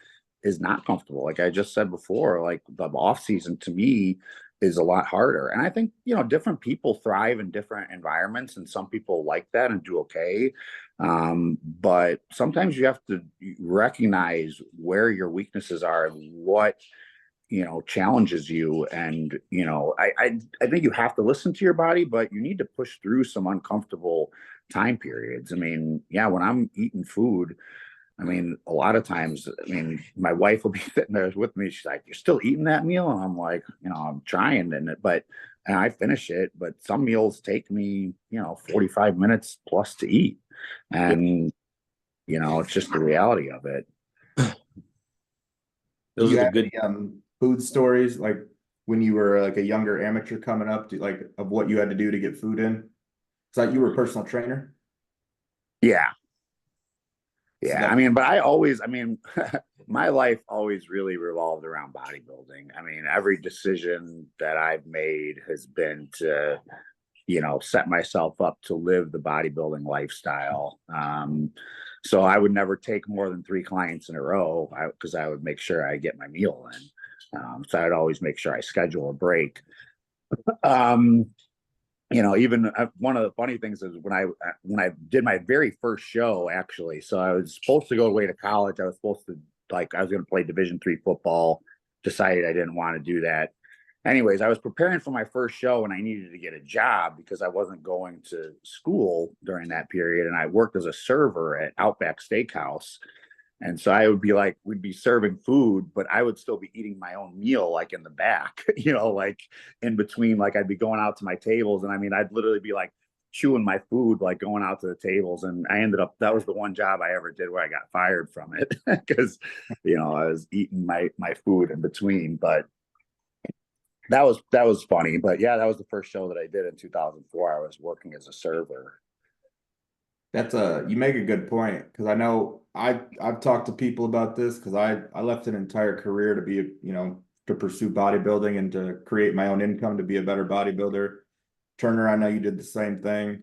is not comfortable. Like I just said before, like the off season to me is a lot harder. And I think, different people thrive in different environments, and some people like that and do okay. But sometimes you have to recognize where your weaknesses are and what challenges you. And I think you have to listen to your body, but you need to push through some uncomfortable time periods. I mean, yeah, when I'm eating food, I mean, a lot of times, my wife will be sitting there with me. She's like, "You're still eating that meal?" And I'm like, I'm trying, and I finish it. But some meals take me, 45 minutes plus to eat. And, it's just the reality of it. Do you have any food stories, like when you were like a younger amateur coming up, of what you had to do to get food in? It's like you were a personal trainer? Yeah. So Yeah, but I always, my life always really revolved around bodybuilding. I mean, every decision that I've made has been to, set myself up to live the bodybuilding lifestyle. So I would never take more than 3 clients in a row because I would make sure I get my meal in. So I'd always make sure I schedule a break. Even one of the funny things is when I did my very first show, actually, so I was supposed to go away to college. I was supposed to I was going to play Division III football, decided I didn't want to do that. Anyways, I was preparing for my first show and I needed to get a job because I wasn't going to school during that period. And I worked as a server at Outback Steakhouse. And so I would be like, we'd be serving food, but I would still be eating my own meal, like in the back, like in between, like I'd be going out to my tables. And I'd literally be like chewing my food, like going out to the tables. And I ended up, that was the one job I ever did where I got fired from it because, I was eating my food in between. But that was funny. But yeah, that was the first show that I did in 2004. I was working as a server. You make a good point, because I know I've talked to people about this, because I left an entire career to be, to pursue bodybuilding and to create my own income to be a better bodybuilder. Turner, I know you did the same thing.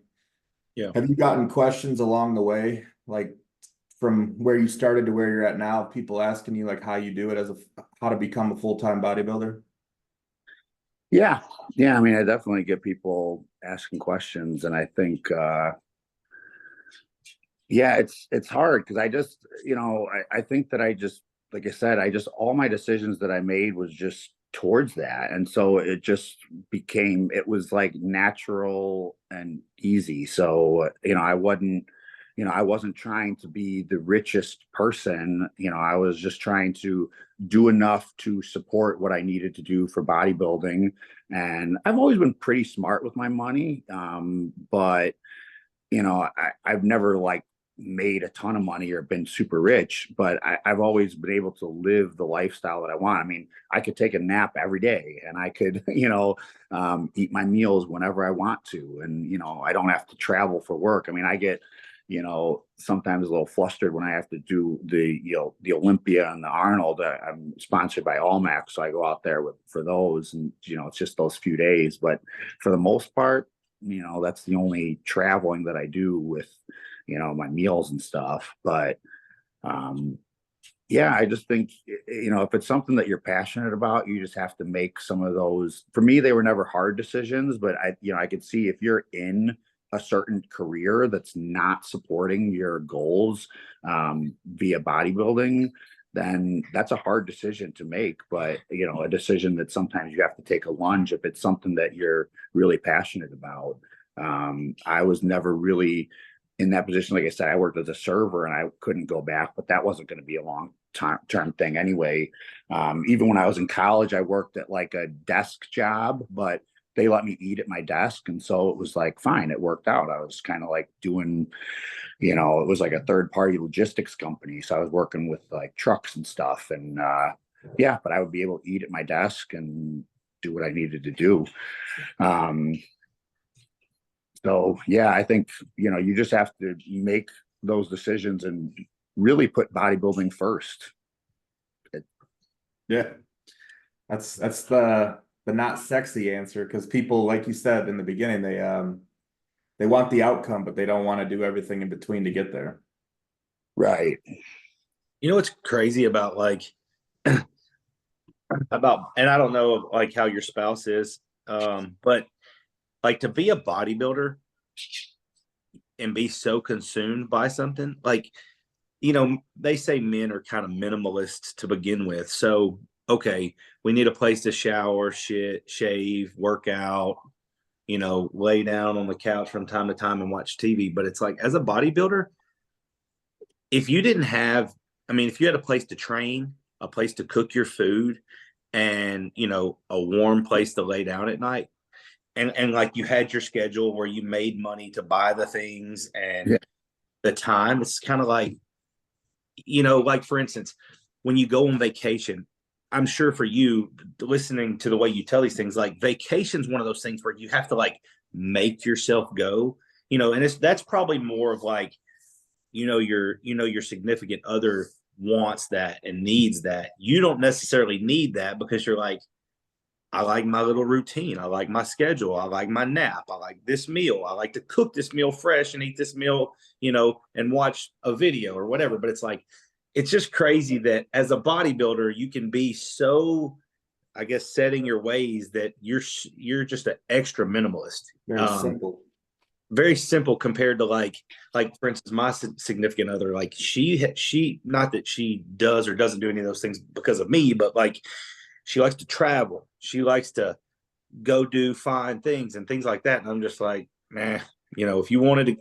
Yeah. Have you gotten questions along the way, like from where you started to where you're at now, people asking you like how you do it how to become a full-time bodybuilder? Yeah. I definitely get people asking questions, and I think it's hard because I just, I think that I just, like I said, all my decisions that I made was just towards that. And so it just it was like natural and easy. So, I wasn't trying to be the richest person. I was just trying to do enough to support what I needed to do for bodybuilding. And I've always been pretty smart with my money. But I've never made a ton of money or been super rich, but I've always been able to live the lifestyle that I want. I could take a nap every day, and I could, eat my meals whenever I want to. And, I don't have to travel for work. I get, sometimes a little flustered when I have to do the Olympia and the Arnold. I'm sponsored by Allmax, so I go out there for those, and, it's just those few days. But for the most part, that's the only traveling that I do with, my meals and stuff. But Yeah, I just think, if it's something that you're passionate about, you just have to make some of those. For me, they were never hard decisions, but I could see if you're in a certain career that's not supporting your goals via bodybuilding, then that's a hard decision to make. But, a decision that sometimes you have to take a lunge if it's something that you're really passionate about. I was never really in that position. Like I said, I worked as a server and I couldn't go back, but that wasn't going to be a long term thing anyway. Even when I was in college, I worked at like a desk job, but they let me eat at my desk. And so it was like, fine, it worked out. I was kind of like doing, it was like a third party logistics company. So I was working with like trucks and stuff. And yeah, but I would be able to eat at my desk and do what I needed to do. So yeah, I think, you just have to make those decisions and really put bodybuilding first. Yeah. That's the not sexy answer, because people, like you said in the beginning, they want the outcome, but they don't want to do everything in between to get there. Right. You know what's crazy about and I don't know like how your spouse is, but like to be a bodybuilder and be so consumed by something, like, they say men are kind of minimalists to begin with. So, okay, we need a place to shower, shave, work out, lay down on the couch from time to time and watch TV. But it's like, as a bodybuilder, if you didn't have, if you had a place to train, a place to cook your food, and, a warm place to lay down at night, and like you had your schedule where you made money to buy the things and the time, it's kind of like, like for instance, when you go on vacation, I'm sure for you, listening to the way you tell these things, like vacation's one of those things where you have to like make yourself go, and that's probably more of like, your significant other wants that and needs that. You don't necessarily need that because you're like, I like my little routine. I like my schedule. I like my nap. I like this meal. I like to cook this meal fresh and eat this meal, and watch a video or whatever. But it's like, it's just crazy that as a bodybuilder, you can be so, I guess, set in your ways that you're just an extra minimalist. Very simple. Very simple compared to like for instance, my significant other, like she not that she does or doesn't do any of those things because of me, but like she likes to travel. She likes to go do fine things and things like that. And I'm just like, nah, if you wanted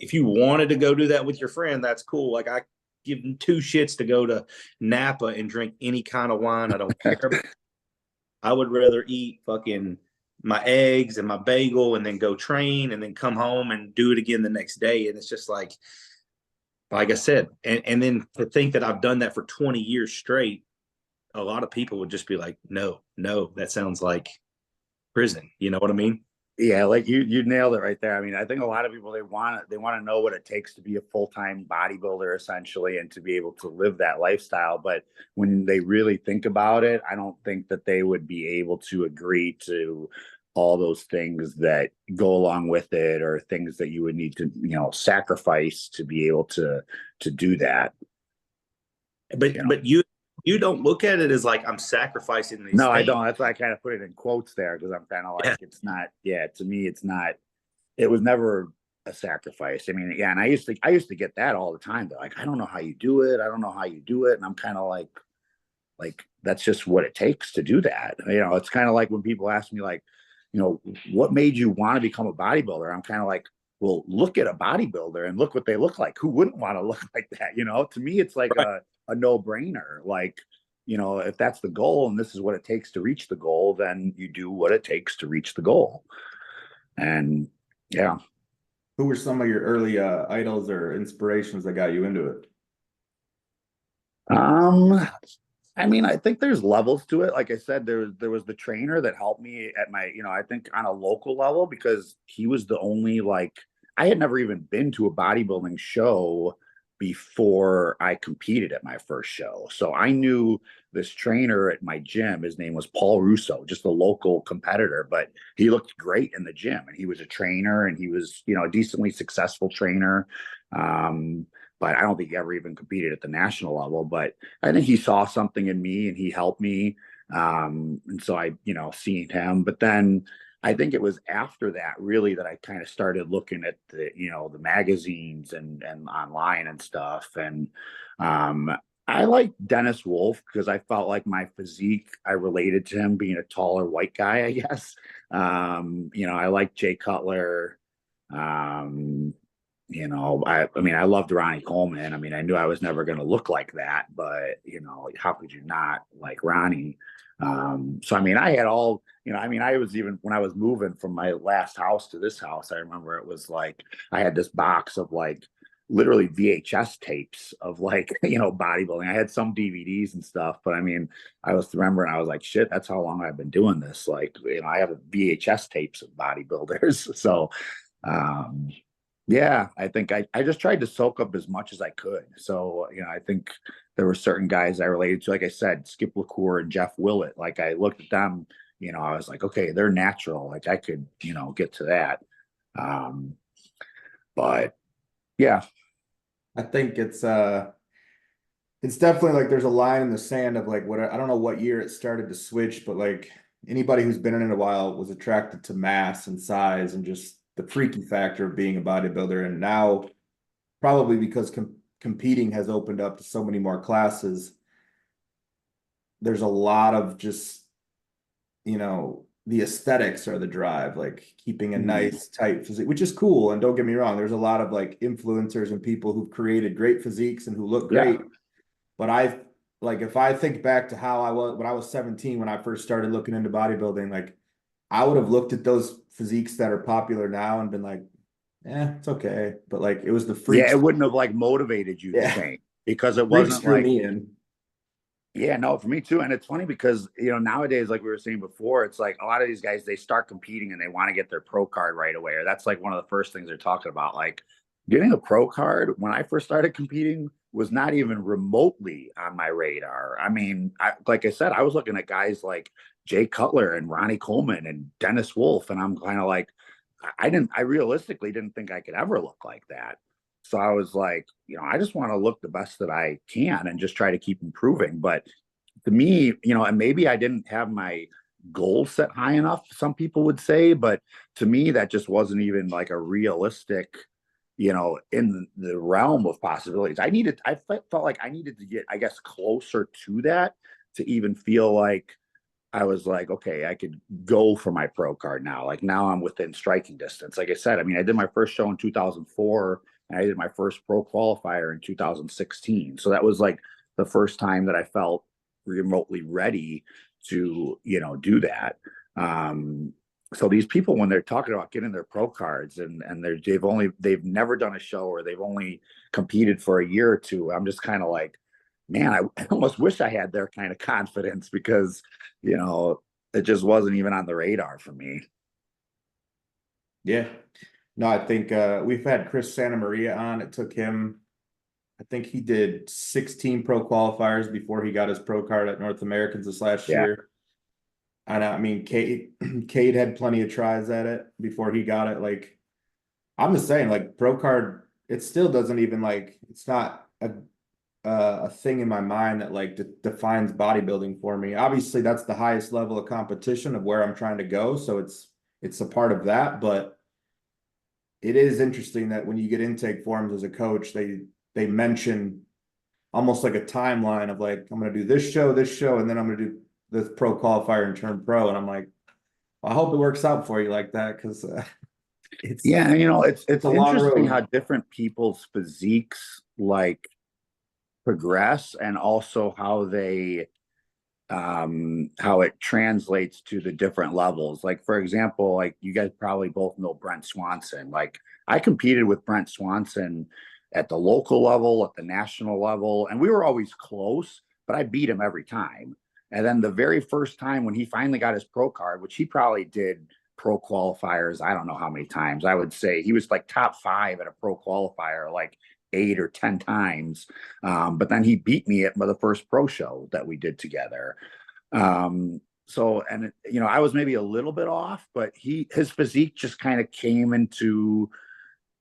to go do that with your friend, that's cool. Like I give them two shits to go to Napa and drink any kind of wine. I don't care. I would rather eat fucking my eggs and my bagel and then go train and then come home and do it again the next day. And it's just like I said, and then to think that I've done that for 20 years straight, a lot of people would just be like, no, that sounds like prison. You know what I mean? Yeah, like you nailed it right there. I think a lot of people, they want to know what it takes to be a full-time bodybuilder essentially and to be able to live that lifestyle. But when they really think about it, I don't think that they would be able to agree to all those things that go along with it, or things that you would need to, sacrifice to be able to do that. But you don't look at it as like I'm sacrificing these things. I don't. That's why I kind of put it in quotes there, because I'm kind of like, it's not. Yeah, to me, it's not. It was never a sacrifice. And I used to get that all the time. They're like, I don't know how you do it. I don't know how you do it. And I'm kind of like that's just what it takes to do that. It's kind of like when people ask me like, what made you want to become a bodybuilder? I'm kind of like, well, look at a bodybuilder and look what they look like. Who wouldn't want to look like that? To me, it's like a no-brainer. Like, if that's the goal and this is what it takes to reach the goal, then you do what it takes to reach the goal. And yeah. Who were some of your early idols or inspirations that got you into it? I think there's levels to it. Like I said, there was the trainer that helped me at my, I think on a local level, because he was the only, like, I had never even been to a bodybuilding show before I competed at my first show. So I knew this trainer at my gym. His name was Paul Russo, just a local competitor, but he looked great in the gym, and he was a trainer, and he was, a decently successful trainer. but I don't think he ever even competed at the national level. But I think he saw something in me and he helped me. And so I, seen him. But then I think it was after that really that I kind of started looking at the magazines and online and stuff. And I like Dennis Wolf because I felt like my physique, I related to him being a taller white guy, I guess. I like Jay Cutler. I loved Ronnie Coleman. I mean, I knew I was never going to look like that, but how could you not like Ronnie? So, I mean, I had all, I was even when I was moving from my last house to this house, I remember it was like, I had this box of like literally VHS tapes of like, bodybuilding. I had some DVDs and stuff, but I mean, I was remembering, I was like, shit, that's how long I've been doing this. Like, I have VHS tapes of bodybuilders. So, yeah, I think I just tried to soak up as much as I could. So, I think there were certain guys I related to, like I said, Skip LaCour and Jeff Willett. Like I looked at them, I was like, okay, they're natural. Like I could, get to that. But yeah. I think it's definitely like there's a line in the sand of like I don't know what year it started to switch, but like anybody who's been in it a while was attracted to mass and size and just the freaky factor of being a bodybuilder. And now probably because competing has opened up to so many more classes, there's a lot of just, the aesthetics are the drive, like keeping a nice tight physique, which is cool. And don't get me wrong, there's a lot of like influencers and people who've created great physiques and who look great. Yeah. But if I think back to how I was when I was 17, when I first started looking into bodybuilding, like I would have looked at those physiques that are popular now and been like, it's okay. But like it was the freaks. Yeah, it wouldn't have like motivated you the same because it wasn't like me in. Yeah, no, for me too. And it's funny because, nowadays, like we were saying before, it's like a lot of these guys, they start competing and they want to get their pro card right away. Or that's like one of the first things they're talking about. Like getting a pro card when I first started competing was not even remotely on my radar. I mean, like I said, I was looking at guys like Jay Cutler and Ronnie Coleman and Dennis Wolf. And I'm kind of like, I realistically didn't think I could ever look like that. So I was like, I just want to look the best that I can and just try to keep improving. But to me, and maybe I didn't have my goal set high enough, some people would say, but to me, that just wasn't even like a realistic, in the realm of possibilities. I felt like I needed to get, I guess, closer to that to even feel like I was like, okay, I could go for my pro card now. Like now I'm within striking distance. Like I said, I mean, I did my first show in 2004. And I did my first pro qualifier in 2016. So that was like the first time that I felt remotely ready to, do that. So these people, when they're talking about getting their pro cards and they've never done a show or they've only competed for a year or two, I'm just kind of like, man, I almost wish I had their kind of confidence because, it just wasn't even on the radar for me. Yeah. No, I think we've had Chris Santa Maria on. It took him, I think he did 16 pro qualifiers before he got his pro card at North Americans this last year. And I mean, Cade had plenty of tries at it before he got it. Like, I'm just saying, like, pro card, it still doesn't even like, it's not a thing in my mind that like defines bodybuilding for me. Obviously, that's the highest level of competition of where I'm trying to go. So it's a part of that, but it is interesting that when you get intake forms as a coach, they mention almost like a timeline of like, I'm going to do this show, and then I'm going to do this pro qualifier and turn pro. And I'm like, well, I hope it works out for you like that. Cause it's interesting how different people's physiques like progress and also how they, how it translates to the different levels. Like, for example, like you guys probably both know Brent Swanson. Like I competed with Brent Swanson at the local level, at the national level, and we were always close, but I beat him every time. And then the very first time when he finally got his pro card, which he probably did pro qualifiers, I don't know how many times, I would say he was like top 5 at a pro qualifier, like 8 or 10 times. But then he beat me at the first pro show that we did together. So, and I was maybe a little bit off, but his physique just kind of came into,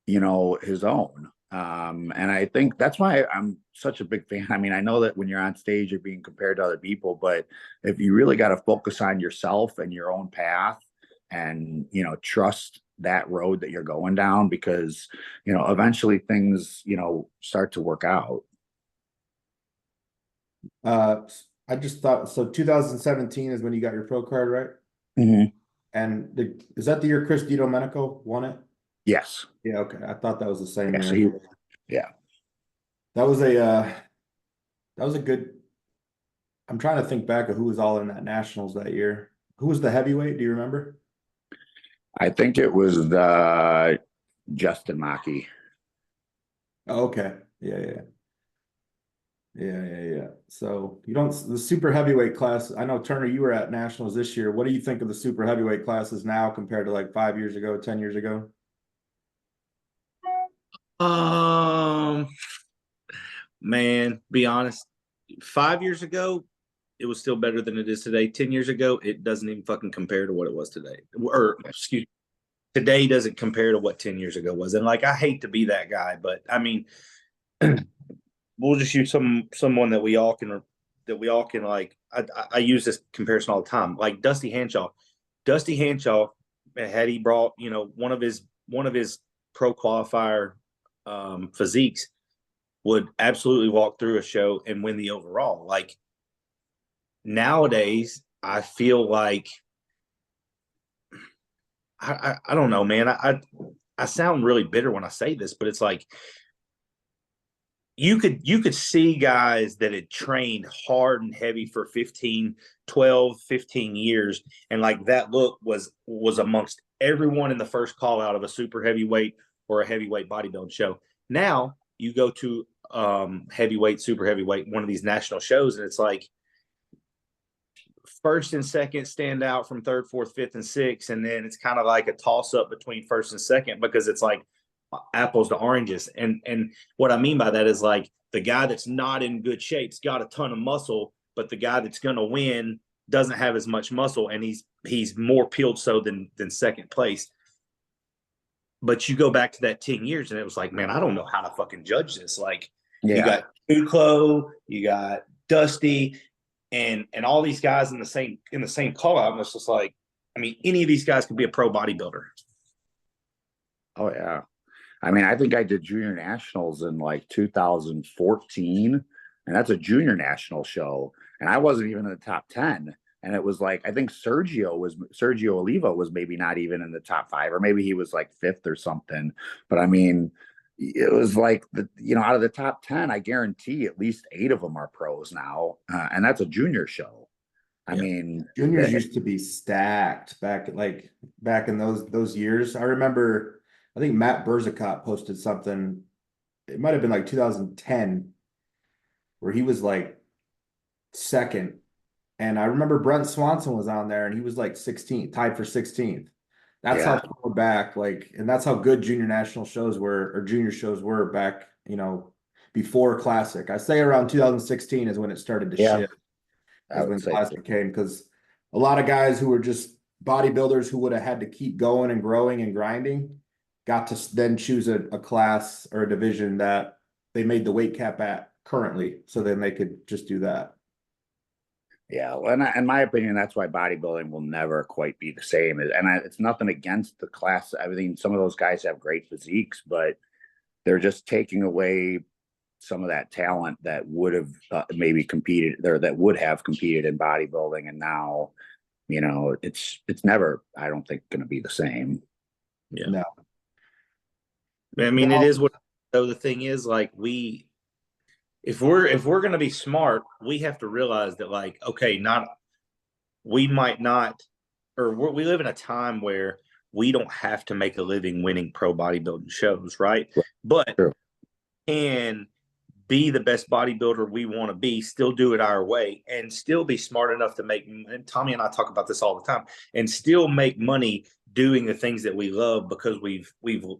his own. And I think that's why I'm such a big fan. I mean, I know that when you're on stage, you're being compared to other people, but if you really got to focus on yourself and your own path and, you know, trust that road that you're going down, because, you know, eventually things, you know, start to work out. I just thought, so 2017 is when you got your pro card, right? Mm-hmm. And is that the year Chris DiDomenico won it? Yes. Yeah, okay. I thought that was the same Yeah. year. Yeah. That was a good. I'm trying to think back of who was all in that nationals that year. Who was the heavyweight? Do you remember? I think it was the Justin Mackey. Oh, okay. Yeah. So you don't, the super heavyweight class. I know Turner, you were at nationals this year. What do you think of the super heavyweight classes now compared to like 5 years ago, 10 years ago? Man, be honest, 5 years ago, it was still better than it is today. 10 years ago, it doesn't even fucking compare to what it was today. Or excuse me, today doesn't compare to what 10 years ago was. And like, I hate to be that guy, but I mean, we'll just use someone that we all can like. I use this comparison all the time, like Dusty Hanshaw. Dusty Hanshaw, had he brought, you know, one of his pro qualifier physiques, would absolutely walk through a show and win the overall. Like, nowadays, I feel like I don't know, man. I sound really bitter when I say this, but it's like you could see guys that had trained hard and heavy for 12, 15 years, and like that look was amongst everyone in the first call out of a super heavyweight or a heavyweight bodybuilding show. Now you go to heavyweight, super heavyweight, one of these national shows, and it's like first and second stand out from third, fourth, fifth, and sixth, and then it's kind of like a toss up between first and second, because it's like apples to oranges. And what I mean by that is like the guy that's not in good shape's got a ton of muscle, but the guy that's going to win doesn't have as much muscle, and he's more peeled so than second place. But you go back to that 10 years and it was like, man, I don't know how to fucking judge this. Like, you got Duclo, you got Dusty, and all these guys in the same call out. And it's just like, I mean, any of these guys could be a pro bodybuilder. Oh yeah. I mean, I think I did junior nationals in like 2014, and that's a junior national show. And I wasn't even in the top 10. And it was like, I think Sergio Oliva was maybe not even in the top 5, or maybe he was like 5th or something. But I mean, it was like, out of the top 10, I guarantee at least 8 of them are pros now. And that's a junior show. I mean, juniors used to be stacked back in those years. I remember, I think Matt Berzicott posted something. It might have been like 2010, where he was like second. And I remember Brent Swanson was on there and he was like 16th, tied for 16th. That's how far back, and that's how good junior national shows were, or junior shows were back, before Classic. I say around 2016 is when it started to shift. Is when Classic came, because a lot of guys who were just bodybuilders who would have had to keep going and growing and grinding got to then choose a class or a division that they made the weight cap at currently, so then they could just do that. Yeah, well, in my opinion, that's why bodybuilding will never quite be the same. And it's nothing against the class. I mean, some of those guys have great physiques, but they're just taking away some of that talent that would have maybe competed there, that would have competed in bodybuilding. And now, it's never, I don't think, going to be the same. Yeah. No. I mean, it is what. So the thing is, like, if we're going to be smart, we have to realize that, like, okay, we might not, or we live in a time where we don't have to make a living winning pro bodybuilding shows, right? But can be the best bodybuilder we want to be, still do it our way, and still be smart enough to make, and Tommy and I talk about this all the time, and still make money doing the things that we love, because we've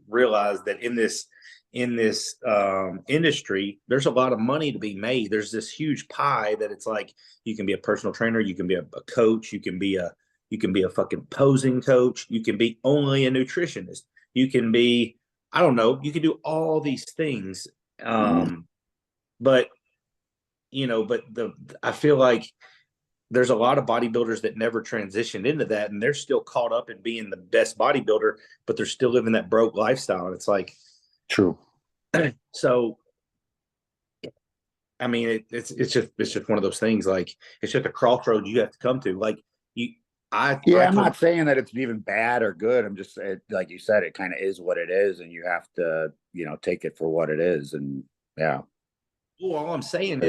realized that in this industry, there's a lot of money to be made. There's this huge pie that it's like, you can be a personal trainer, you can be a coach, you can be a fucking posing coach, you can be only a nutritionist, you can be I don't know, you could do all these things. Mhm. But I feel like there's a lot of bodybuilders that never transitioned into that, and they're still caught up in being the best bodybuilder, but they're still living that broke lifestyle. And it's like, True. so I mean, it's just one of those things. Like, it's just a crossroads you have to come to. Like, you, Yeah, I I'm told not saying that it's even bad or good. I'm just like you said, it kind of is what it is, and you have to, take it for what it is. And yeah, well, it's all I'm saying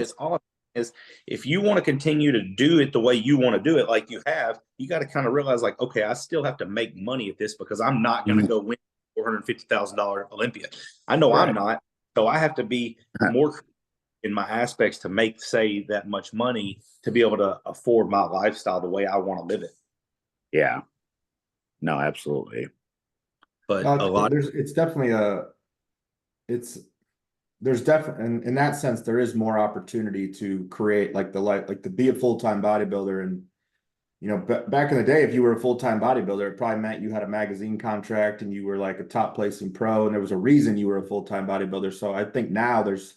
is, if you want to continue to do it the way you want to do it, like you have, you got to kind of realize, like, okay, I still have to make money at this because I'm not going to Mhm. go win $450,000 Olympia. I know I'm Right. not, so I have to be more in my aspects to make, say, that much money to be able to afford my lifestyle the way I want to live it. Yeah. No, absolutely. But No, a lot, it's definitely it's there's definitely in that sense there is more opportunity to create like to be a full-time bodybuilder. And back in the day, if you were a full-time bodybuilder, it probably meant you had a magazine contract and you were like a top placing pro, and there was a reason you were a full-time bodybuilder. So I think now there's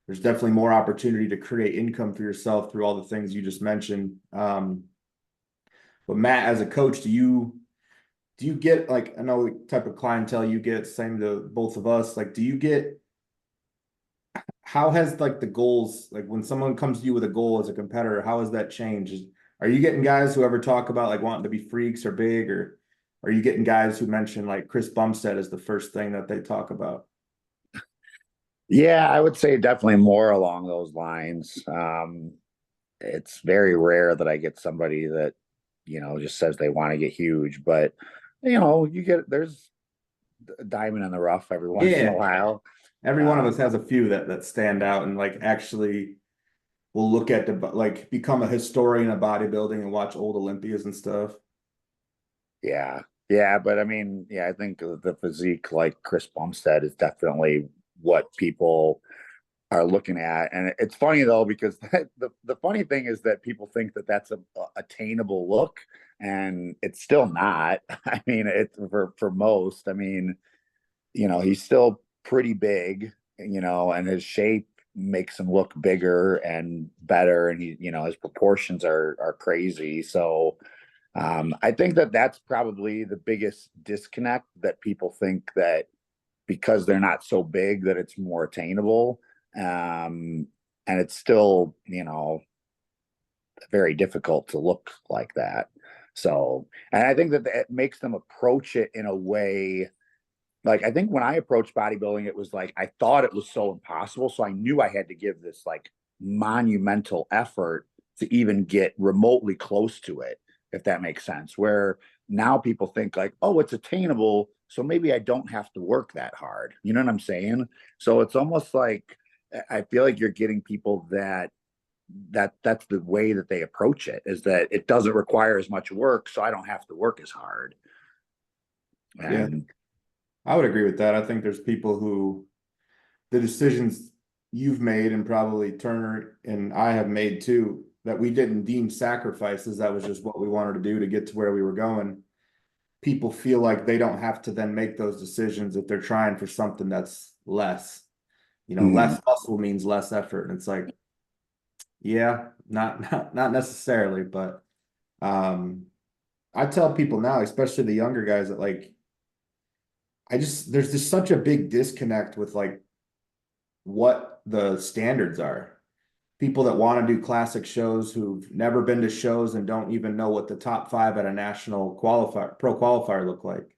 definitely more opportunity to create income for yourself through all the things you just mentioned. But Matt, as a coach, do you get, like, I know the type of clientele you get, same to both of us, like, how has like the goals, like when someone comes to you with a goal as a competitor, how has that changed? Are you getting guys who ever talk about like wanting to be freaks or big, or are you getting guys who mention like Chris Bumstead as the first thing that they talk about? Yeah, I would say definitely more along those lines. It's very rare that I get somebody that, just says they want to get huge, but there's a diamond in the rough every once in a Yeah, while. every one of us Um, has a few that stand out and like actually will look at the, like, become a historian of bodybuilding and watch old Olympias and stuff. yeah, yeah, but I mean, yeah, I think the physique like Chris Bumstead is definitely what people are looking at. And it's funny though, because the funny thing is that people think that that's a attainable look, and it's still not. I mean, it's for most. I mean, he's still pretty big, and his shape makes him look bigger and better, and his proportions are crazy. So I think that that's probably the biggest disconnect, that people think that because they're not so big that it's more attainable. And it's still, very difficult to look like that. So, and I think that it makes them approach it in a way, like, I think when I approached bodybuilding, it was like, I thought it was so impossible. So I knew I had to give this like monumental effort to even get remotely close to it, if that makes sense. Where now people think like, oh, it's attainable, so maybe I don't have to work that hard. You know what I'm saying? So it's almost like, I feel like you're getting people that's the way that they approach it, is that it doesn't require as much work, so I don't have to work as hard. Yeah, And I would agree with that. I think there's people who the decisions you've made, and probably Turner and I have made too, that we didn't deem sacrifices. That was just what we wanted to do to get to where we were going. People feel like they don't have to then make those decisions if they're trying for something that's less. mm, Less muscle means less effort. And it's like, yeah, not necessarily, but um I tell people now, especially the younger guys, that like there's just such a big disconnect with like what the standards are. People that want to do classic shows who've never been to shows and don't even know what the top five at a national pro qualifier look like.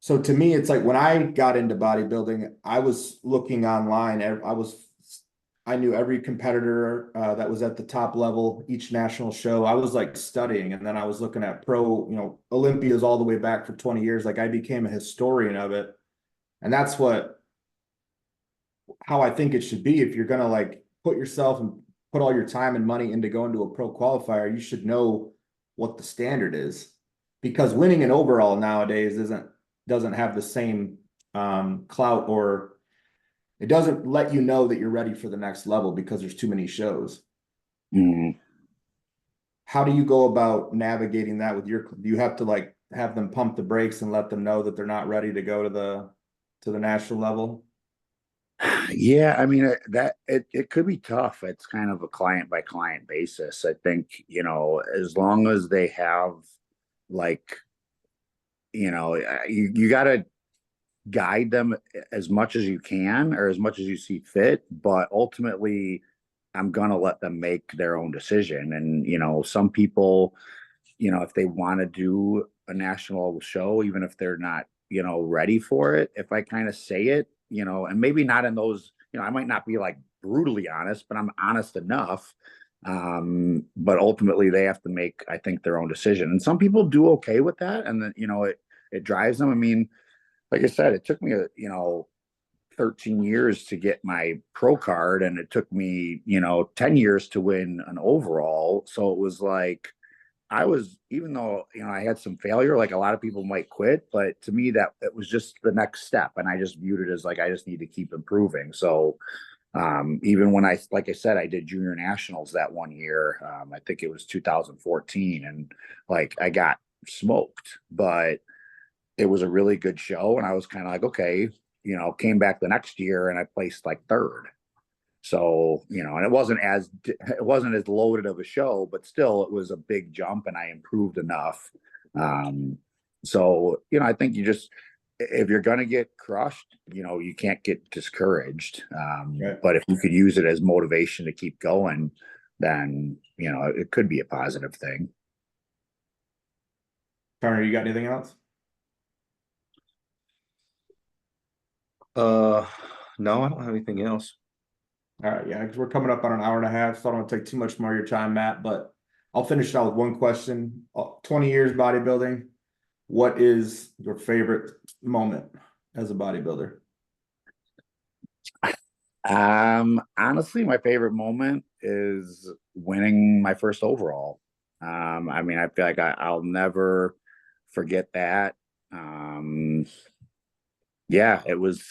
So to me, it's like when I got into bodybuilding, I was looking online. I knew every competitor that was at the top level, each national show. I was like studying, and then I was looking at Olympias all the way back for 20 years. Like I became a historian of it, and that's how I think it should be. If you're gonna like put yourself and put all your time and money into going to a pro qualifier, you should know what the standard is, because winning an overall nowadays doesn't have the same clout, or it doesn't let you know that you're ready for the next level because there's too many shows. mm. How do you go about navigating that with do you have to like have them pump the brakes and let them know that they're not ready to go to the national level? Yeah, I mean it could be tough. It's kind of a client by client basis. I think, as long as they have like, you got to guide them as much as you can or as much as you see fit, but ultimately I'm gonna let them make their own decision. And some people, if they want to do a national show, even if they're not, ready for it, if I kind of say it, and maybe not in those, I might not be like brutally honest, but I'm honest enough. But ultimately they have to make, I think, their own decision. And some people do okay with that. And then, it drives them. I mean, like I said, it took me 13 years to get my pro card, and it took me 10 years to win an overall. So it was like I was, even though I had some failure, like a lot of people might quit, but to me that it was just the next step, and I just viewed it as like I just need to keep improving. So even when like I said, I did junior nationals that one year, I think it was 2014, and like I got smoked, but it was a really good show. And I was kind of like, okay, came back the next year and I placed like third. So, and it wasn't as loaded of a show, but still it was a big jump and I improved enough. So, I think if you're going to get crushed, you can't get discouraged. Right. But if you could use it as motivation to keep going, then, it could be a positive thing. Turner, you got anything else? No, I don't have anything else. All right, yeah, because we're coming up on an hour and a half, so I don't want to take too much more of your time, Matt, but I'll finish out with one question. 20 years bodybuilding, what is your favorite moment as a bodybuilder? Honestly, my favorite moment is winning my first overall. I mean, I feel like I'll never forget that. Yeah, it was,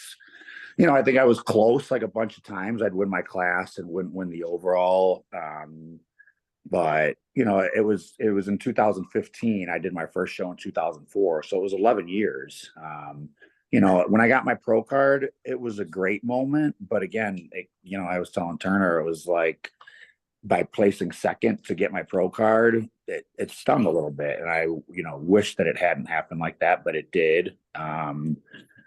I think I was close like a bunch of times. I'd win my class and wouldn't win the overall. But it was in 2015. I did my first show in 2004, so it was 11 years. When I got my pro card, it was a great moment. But again, I was telling Turner, it was like by placing second to get my pro card, it stung a little bit, and I wish that it hadn't happened like that, but it did.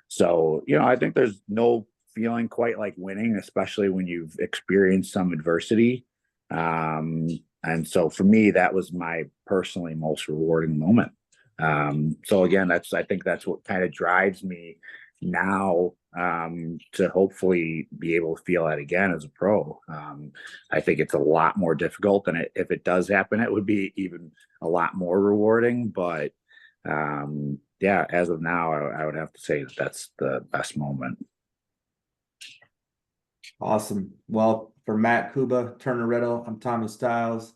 So I think there's no feeling quite like winning, especially when you've experienced some adversity. And so for me, that was my personally most rewarding moment. So again, I think that's what kind of drives me now, to hopefully be able to feel that again as a pro. I think it's a lot more difficult, and if it does happen, it would be even a lot more rewarding. But yeah, as of now, I would have to say that's the best moment. Awesome. Well, for Matt Kouba, Turner Riddle, I'm Tommy Stiles.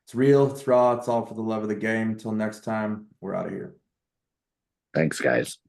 It's real, it's raw, it's all for the love of the game. Until next time, we're out of here. Thanks, guys.